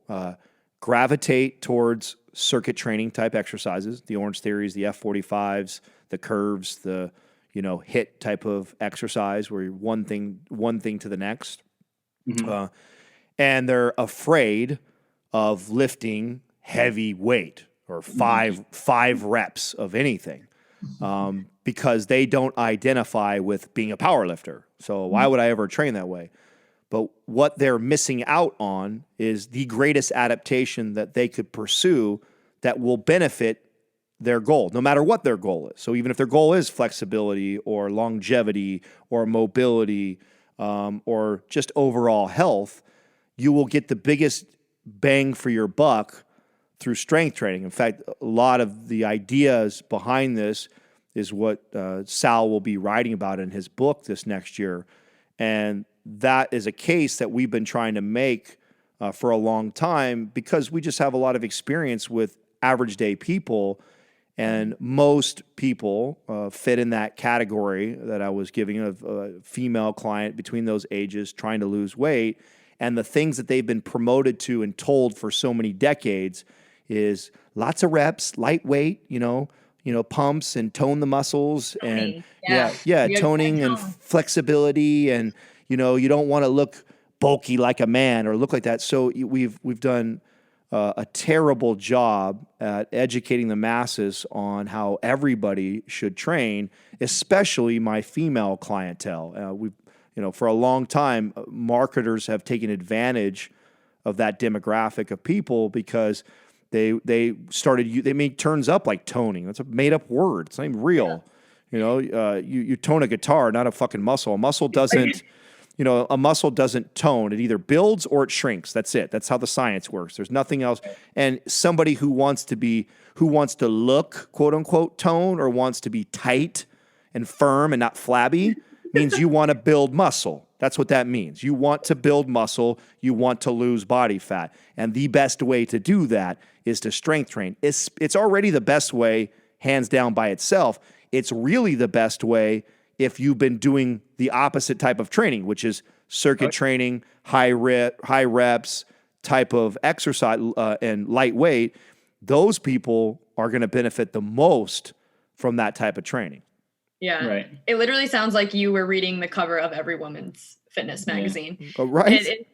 [SPEAKER 3] gravitate towards circuit training type exercises, the Orange Theories, the F45s, the curves, the HIIT type of exercise where you're one thing to the next. Mm-hmm. And they're afraid of lifting heavy weight or five reps of anything because they don't identify with being a power lifter. So why would I ever train that way? But what they're missing out on is the greatest adaptation that they could pursue that will benefit their goal, no matter what their goal is. So even if their goal is flexibility or longevity or mobility or just overall health, you will get the biggest bang for your buck through strength training. In fact, a lot of the ideas behind this is what Sal will be writing about in his book this next year. And that is a case that we've been trying to make for a long time because we just have a lot of experience with average day people, and most people fit in that category that I was giving of a female client between those ages trying to lose weight. And the things that they've been promoted to and told for so many decades is lots of reps, lightweight, pumps and tone the muscles
[SPEAKER 4] toning.
[SPEAKER 3] and toning and flexibility, and you don't want to look bulky like a man or look like that. So we've done a terrible job at educating the masses on how everybody should train, especially my female clientele. For a long time, marketers have taken advantage of that demographic of people because they made turns up like toning. That's a made up word. It's not even real. Yeah. You tone a guitar, not a fucking muscle. A muscle doesn't. A muscle doesn't tone. It either builds or it shrinks. That's it. That's how the science works. There's nothing else. And somebody who wants to look, quote unquote, tone or wants to be tight and firm and not flabby means you want to build muscle. That's what that means. You want to build muscle. You want to lose body fat. And the best way to do that is to strength train. It's already the best way, hands down by itself. It's really the best way if you've been doing the opposite type of training, which is circuit training, high reps type of exercise and lightweight. Those people are going to benefit the most from that type of training.
[SPEAKER 4] Yeah. Right. It literally sounds like you were reading the cover of every woman's fitness magazine.
[SPEAKER 3] Yeah. Right.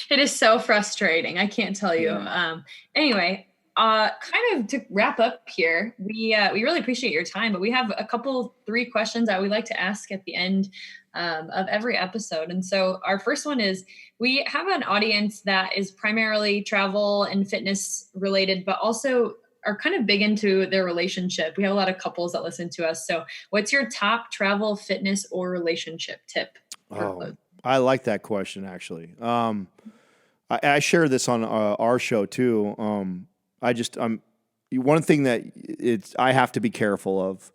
[SPEAKER 4] It is so frustrating. I can't tell you. Yeah. Anyway, kind of to wrap up here, we really appreciate your time, but we have three questions that we like to ask at the end of every episode. And so our first one is, we have an audience that is primarily travel and fitness related, but also are kind of big into their relationship. We have a lot of couples that listen to us. So what's your top travel, fitness, or relationship tip?
[SPEAKER 3] I like that question, actually. I share this on our show too. One thing that I have to be careful of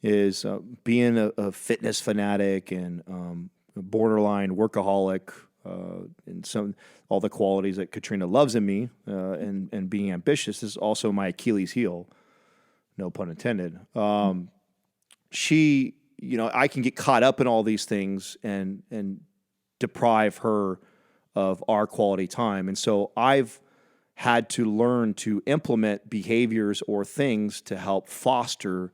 [SPEAKER 3] is being a fitness fanatic and borderline workaholic, and all the qualities that Katrina loves in me, and being ambitious is also my Achilles heel, no pun intended. She, I can get caught up in all these things and deprive her of our quality time. And so I've had to learn to implement behaviors or things to help foster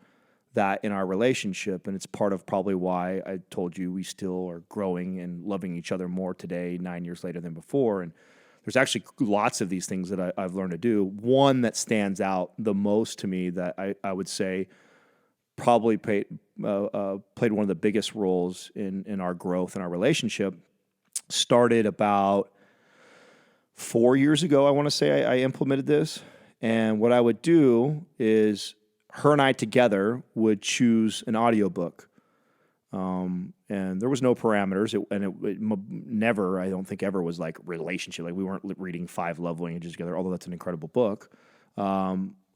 [SPEAKER 3] that in our relationship. And it's part of probably why I told you we still are growing and loving each other more today, 9 years later than before. And there's actually lots of these things that I've learned to do. One that stands out the most to me that I would say probably played one of the biggest roles in our growth and our relationship started about 4 years ago. I want to say I implemented this. And what I would do is her and I together would choose an audiobook. And there was no parameters. It never, I don't think ever was like relationship. Like we weren't reading 5 love languages together, although that's an incredible book.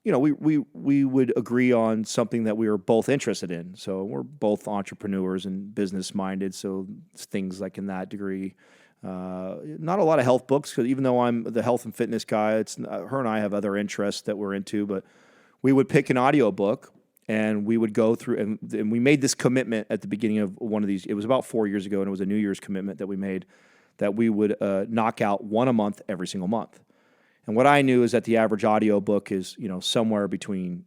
[SPEAKER 3] We would agree on something that we were both interested in. So we're both entrepreneurs and business minded. So it's things like in that degree, not a lot of health books, because even though I'm the health and fitness guy, it's her and I have other interests that we're into, but we would pick an audiobook and we would go through, and we made this commitment at the beginning of one of these. It was about 4 years ago, and it was a New Year's commitment that we made that we would knock out one a month every single month. And what I knew is that the average audiobook is, somewhere between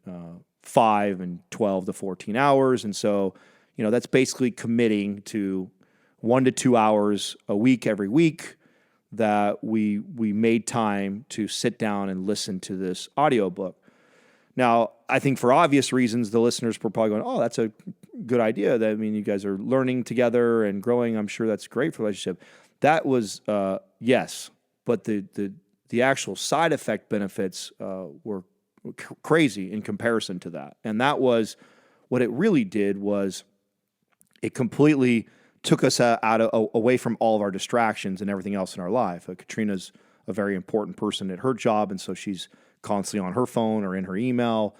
[SPEAKER 3] 5 and 12 to 14 hours. And so, that's basically committing to 1 to 2 hours a week every week that we made time to sit down and listen to this audiobook. Now, I think for obvious reasons, the listeners were probably going, oh, that's a good idea. You guys are learning together and growing. I'm sure that's great for a relationship. That was, yes, but the actual side effect benefits were crazy in comparison to that. And that was, what it really did was it completely took us away from all of our distractions and everything else in our life. Katrina's a very important person at her job, and so she's constantly on her phone or in her email.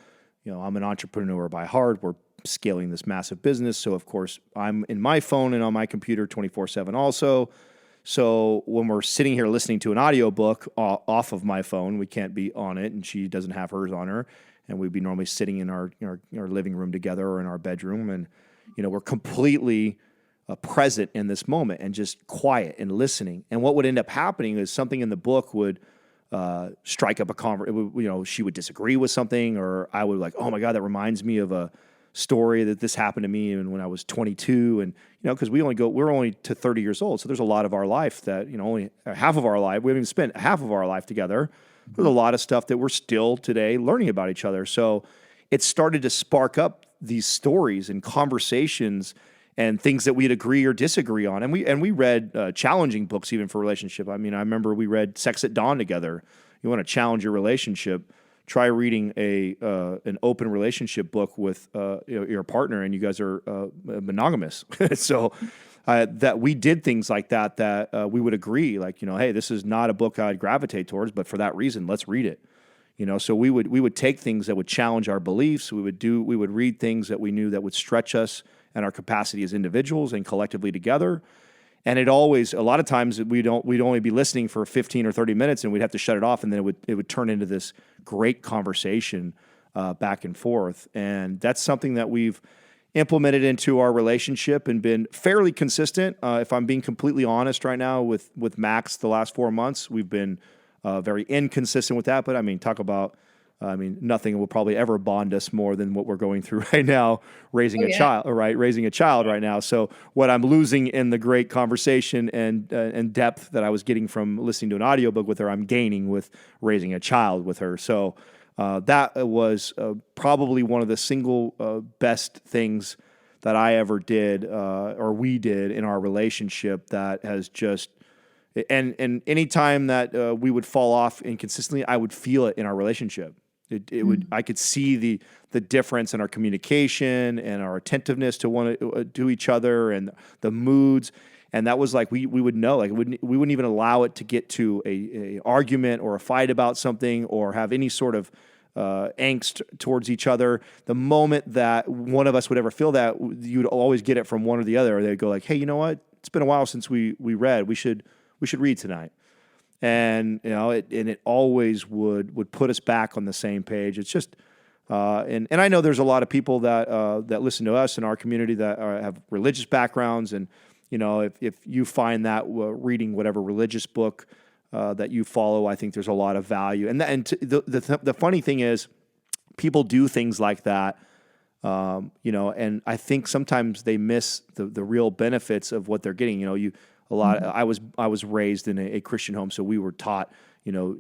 [SPEAKER 3] I'm an entrepreneur by heart. We're scaling this massive business. So, of course, I'm in my phone and on my computer 24/7 also. So when we're sitting here listening to an audiobook off of my phone, we can't be on it, and she doesn't have hers on her, and we'd be normally sitting in our living room together or in our bedroom, and we're completely present in this moment and just quiet and listening. And what would end up happening is something in the book would strike up a conversation. She would disagree with something, or I would like, oh my God, that reminds me of a story that this happened to me when I was 22, and because we're only to 30 years old, so there's a lot of our life that only half of our life, we haven't even spent half of our life together. There's a lot of stuff that we're still today learning about each other. So it started to spark up these stories and conversations and things that we'd agree or disagree on. And we read challenging books even for relationship. I remember we read Sex at Dawn together. You want to challenge your relationship, try reading an open relationship book with your partner, and you guys are monogamous. So that we did things like that we would agree, like, hey, this is not a book I'd gravitate towards, but for that reason, let's read it. So we would take things that would challenge our beliefs. We would read things that we knew that would stretch us and our capacity as individuals and collectively together. And a lot of times we'd only be listening for 15 or 30 minutes, and we'd have to shut it off, and then it would turn into this great conversation back and forth. And that's something that we've implemented into our relationship and been fairly consistent. If I'm being completely honest right now with Max, the last 4 months, we've been very inconsistent with that. But talk about, nothing will probably ever bond us more than what we're going through right now, raising a child right now. So what I'm losing in the great conversation and depth that I was getting from listening to an audiobook with her, I'm gaining with raising a child with her. So that was probably one of the single best things that I ever did or we did in our relationship that has just. And any time that we would fall off inconsistently, I would feel it in our relationship. I could see the difference in our communication and our attentiveness to each other and the moods. And that was like, we would know, like we wouldn't even allow it to get to a argument or a fight about something or have any sort of angst towards each other. The moment that one of us would ever feel that, you'd always get it from one or the other. They'd go like, "Hey, you know what? It's been a while since we read. We should read tonight." And it always would put us back on the same page. It's just and I know there's a lot of people that listen to us in our community that have religious backgrounds, and if you find that reading whatever religious book that you follow, I think there's a lot of value. And the funny thing is, people do things like that, and I think sometimes they miss the real benefits of what they're getting. I was raised in a Christian home, so we were taught,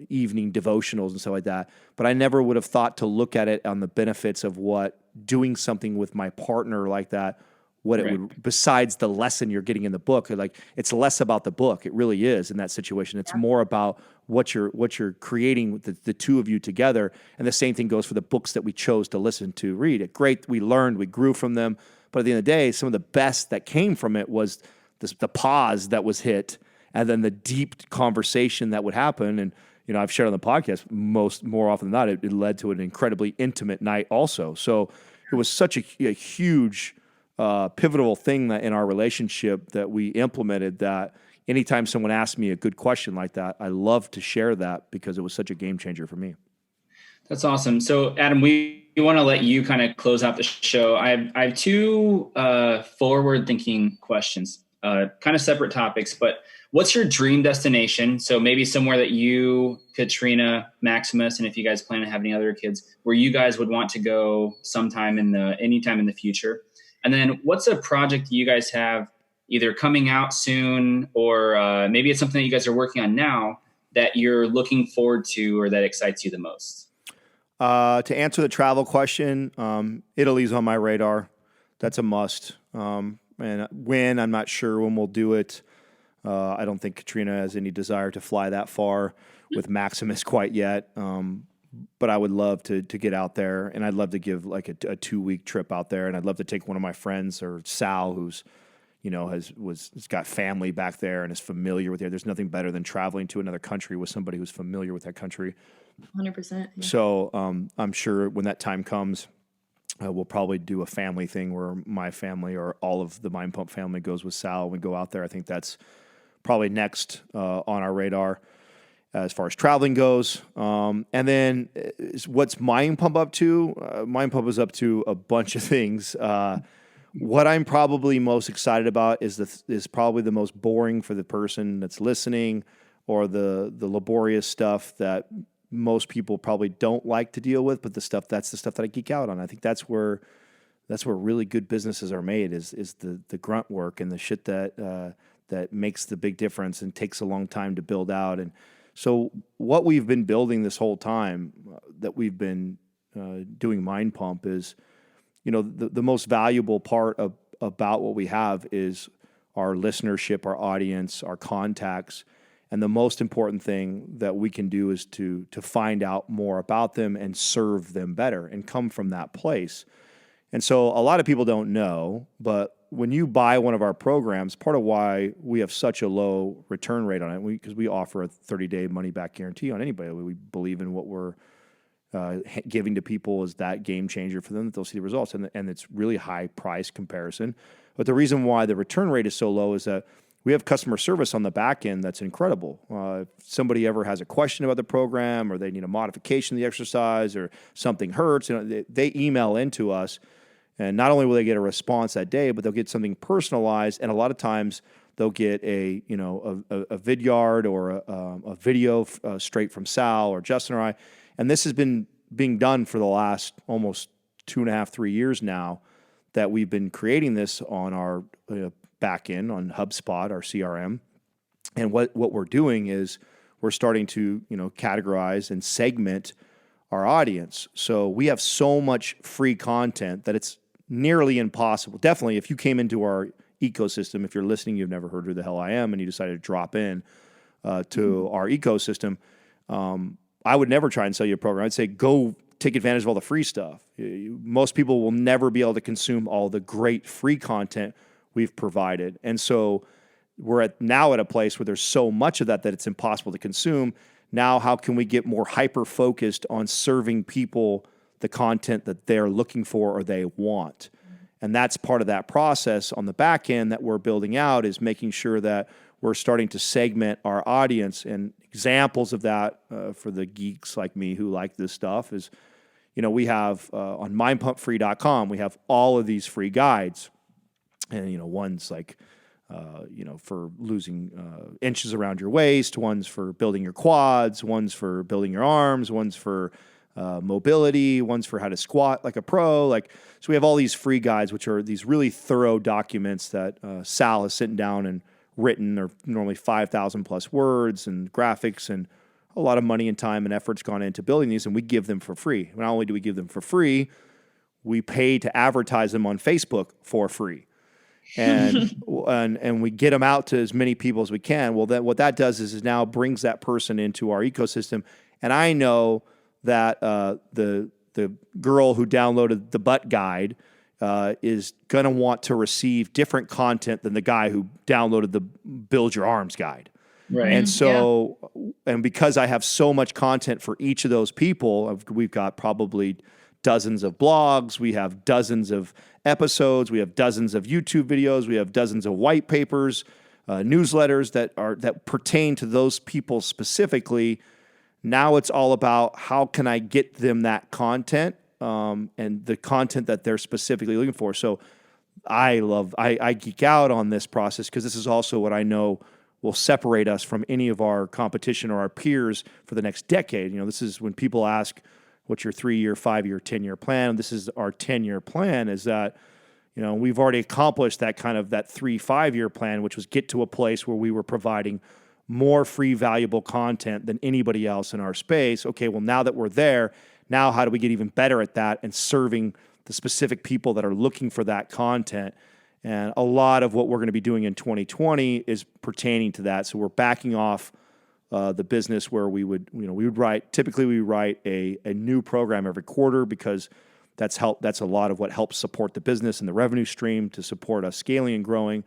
[SPEAKER 3] evening devotionals and stuff like that. But I never would have thought to look at it on the benefits of what doing something with my partner like that, what it would, besides the lesson you're getting in the book. Like, it's less about the book. It really is in that situation. It's more about what you're creating with the two of you together. And the same thing goes for the books that we chose to listen to, read. Great, we learned, we grew from them. But at the end of the day, some of the best that came from it was the pause that was hit, and then the deep conversation that would happen. And I've shared on the podcast more often than not, it led to an incredibly intimate night also. So it was such a huge pivotal thing that in our relationship that we implemented, that anytime someone asked me a good question like that, I love to share that because it was such a game changer for me.
[SPEAKER 1] That's awesome. So Adam, we want to let you kind of close out the show. I have two forward-thinking questions. Kind of separate topics, but what's your dream destination? So maybe somewhere that you, Katrina, Maximus, and if you guys plan to have any other kids, where you guys would want to go anytime in the future. And then what's a project you guys have either coming out soon, or maybe it's something that you guys are working on now that you're looking forward to or that excites you the most?
[SPEAKER 3] To answer the travel question, Italy's on my radar. That's a must. And when, I'm not sure when we'll do it. I don't think Katrina has any desire to fly that far with Maximus quite yet. But I would love to get out there, and I'd love to give like a 2-week trip out there. And I'd love to take one of my friends, or Sal, who's, has got family back there and is familiar with it. There's nothing better than traveling to another country with somebody who's familiar with that country.
[SPEAKER 4] 100%. Yeah.
[SPEAKER 3] So I'm sure when that time comes, we'll probably do a family thing where my family or all of the MindPump family goes with Sal and we go out there. I think that's probably next on our radar as far as traveling goes. And then what's MindPump up to? MindPump is up to a bunch of things. What I'm probably most excited about is probably the most boring for the person that's listening, or the laborious stuff that most people probably don't like to deal with, but that's the stuff that I geek out on. I think that's where really good businesses are made, is the grunt work and the shit that makes the big difference and takes a long time to build out. And so what we've been building this whole time that we've been doing MindPump is, the most valuable part about what we have is our listenership, our audience, our contacts. And the most important thing that we can do is to find out more about them and serve them better and come from that place. And so a lot of people don't know, but when you buy one of our programs, part of why we have such a low return rate on it, because we offer a 30-day money-back guarantee on anybody. We believe in what we're giving to people is that game changer for them, that they'll see the results. And it's really high price comparison. But the reason why the return rate is so low is that we have customer service on the back end that's incredible. If somebody ever has a question about the program, or they need a modification of the exercise, or something hurts, they email into us, and not only will they get a response that day, but they'll get something personalized. And a lot of times they'll get a vidyard or a video straight from Sal or Justin or I. And this has been being done for the last almost 2.5, 3 years now, that we've been creating this on our back end on HubSpot, our CRM. And what we're doing is we're starting to, categorize and segment our audience. So we have so much free content that it's nearly impossible. Definitely, if you came into our ecosystem, if you're listening, you've never heard who the hell I am, and you decided to drop in to our ecosystem, I would never try and sell you a program. I'd say go take advantage of all the free stuff. Most people will never be able to consume all the great free content we've provided. And so we're now at a place where there's so much of that it's impossible to consume. Now, how can we get more hyper-focused on serving people the content that they're looking for or they want? And that's part of that process on the back end that we're building out, is making sure that we're starting to segment our audience. And examples of that for the geeks like me who like this stuff is, we have on mindpumpfree.com, we have all of these free guides. And, one's like, for losing inches around your waist, one's for building your quads, one's for building your arms, one's for mobility, one's for how to squat like a pro. So we have all these free guides, which are these really thorough documents that Sal has sitting down and written. They're normally 5,000 plus words and graphics, and a lot of money and time and effort's gone into building these, and we give them for free. Not only do we give them for free, we pay to advertise them on Facebook for free. And and we get them out to as many people as we can. Well, then what that does is now brings that person into our ecosystem. And I know that the girl who downloaded the butt guide is going to want to receive different content than the guy who downloaded the build your arms guide.
[SPEAKER 1] Right.
[SPEAKER 3] And so, and because I have so much content for each of those people, we've got probably dozens of blogs, we have dozens of episodes, we have dozens of YouTube videos, we have dozens of white papers, newsletters that pertain to those people specifically. Now it's all about how can I get them that content and the content that they're specifically looking for. So I geek out on this process because this is also what I know will separate us from any of our competition or our peers for the next decade. This is when people ask, what's your 3-year, 5-year, 10-year plan? This is our 10-year plan, is that, we've already accomplished that kind of that 3-5-year plan, which was get to a place where we were providing more free, valuable content than anybody else in our space. Okay, well, now that we're there, now how do we get even better at that and serving the specific people that are looking for that content? And a lot of what we're going to be doing in 2020 is pertaining to that. So we're backing off the business where we would write a new program every quarter, because that's a lot of what helps support the business and the revenue stream to support us scaling and growing.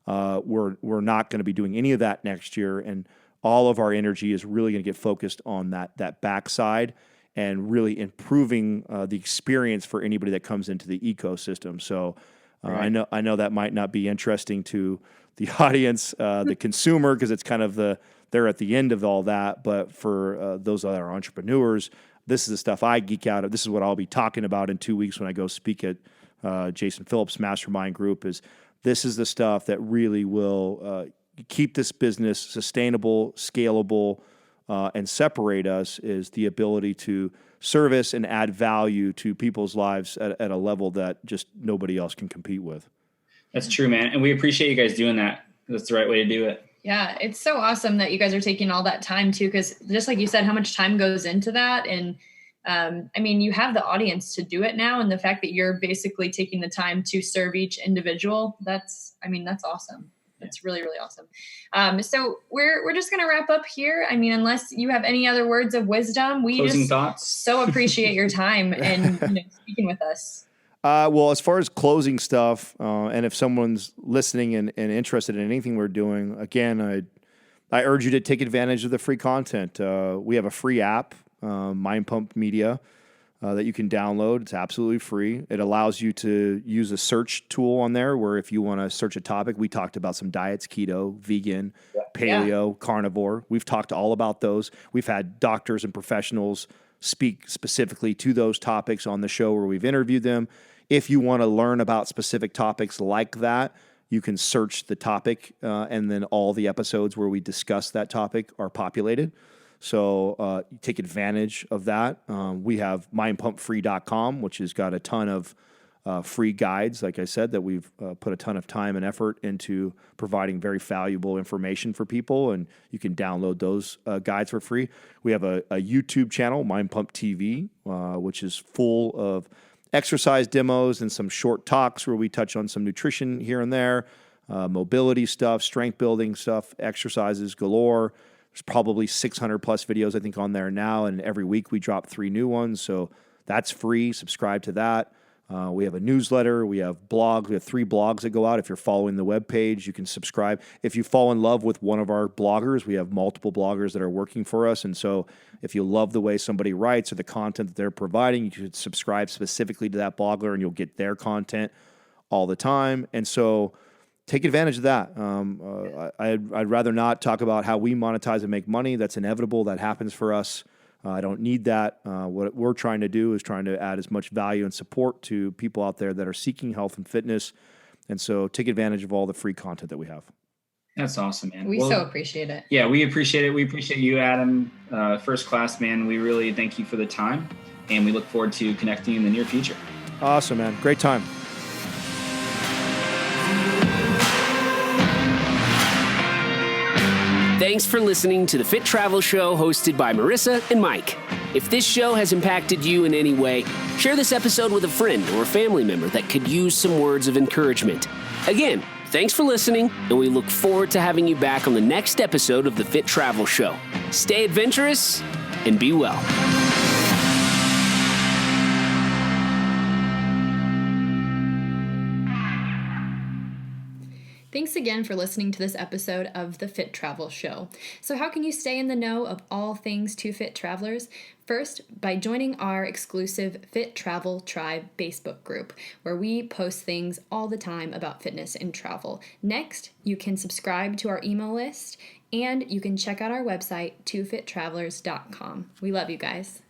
[SPEAKER 3] We're not going to be doing any of that next year, and all of our energy is really going to get focused on that backside and really improving the experience for anybody that comes into the ecosystem. So right. I know that might not be interesting to the audience, the consumer, because it's kind of they're at the end of all that. But for those that are entrepreneurs, this is the stuff I geek out of. This is what I'll be talking about in 2 weeks when I go speak at Jason Phillips' mastermind group. This is the stuff that really will keep this business sustainable, scalable, and separate us, is the ability to service and add value to people's lives at a level that just nobody else can compete with.
[SPEAKER 1] That's true, man. And we appreciate you guys doing that. That's the right way to do it.
[SPEAKER 4] Yeah, it's so awesome that you guys are taking all that time too, because just like you said, how much time goes into that. And you have the audience to do it now. And the fact that you're basically taking the time to serve each individual, that's awesome. It's really, really awesome. So we're just going to wrap up here. Unless you have any other words of wisdom, we
[SPEAKER 1] Closing thoughts.
[SPEAKER 4] So appreciate your time and speaking with us.
[SPEAKER 3] Well, as far as closing stuff, and if someone's listening and interested in anything we're doing, again, I urge you to take advantage of the free content. We have a free app, MindPump Media, that you can download. It's absolutely free. It allows you to use a search tool on there where if you want to search a topic, we talked about some diets, keto, vegan, paleo, carnivore. We've talked all about those. We've had doctors and professionals speak specifically to those topics on the show where we've interviewed them. If you want to learn about specific topics like that, you can search the topic, and then all the episodes where we discuss that topic are populated. So take advantage of that. We have mindpumpfree.com, which has got a ton of free guides, like I said, that we've put a ton of time and effort into providing very valuable information for people, and you can download those guides for free. We have a YouTube channel, MindPump TV, which is full of exercise demos and some short talks where we touch on some nutrition here and there, mobility stuff, strength building stuff, exercises galore. There's probably 600 plus videos, I think, on there now, and every week we drop 3 new ones. So that's free. Subscribe to that. We have a newsletter. We have blogs. We have 3 blogs that go out. If you're following the webpage, you can subscribe. If you fall in love with one of our bloggers, we have multiple bloggers that are working for us. And so if you love the way somebody writes or the content that they're providing, you should subscribe specifically to that blogger and you'll get their content all the time. And so take advantage of that. I'd rather not talk about how we monetize and make money. That's inevitable. That happens for us. I don't need that. What we're trying to do is trying to add as much value and support to people out there that are seeking health and fitness. And so take advantage of all the free content that we have.
[SPEAKER 1] That's awesome, man.
[SPEAKER 4] We so appreciate it.
[SPEAKER 1] Yeah, we appreciate it. We appreciate you, Adam. First class, man. We really thank you for the time, and we look forward to connecting in the near future.
[SPEAKER 3] Awesome, man. Great time.
[SPEAKER 2] Thanks for listening to the Fit Travel Show hosted by Marissa and Mike. If this show has impacted you in any way, share this episode with a friend or a family member that could use some words of encouragement. Again, thanks for listening, and we look forward to having you back on the next episode of the Fit Travel Show. Stay adventurous and be well.
[SPEAKER 4] Thanks again for listening to this episode of the Fit Travel Show. So how can you stay in the know of all things to fit travelers? First, by joining our exclusive Fit Travel Tribe Facebook group, where we post things all the time about fitness and travel. Next, you can subscribe to our email list, and you can check out our website, tofittravelers.com. We love you guys.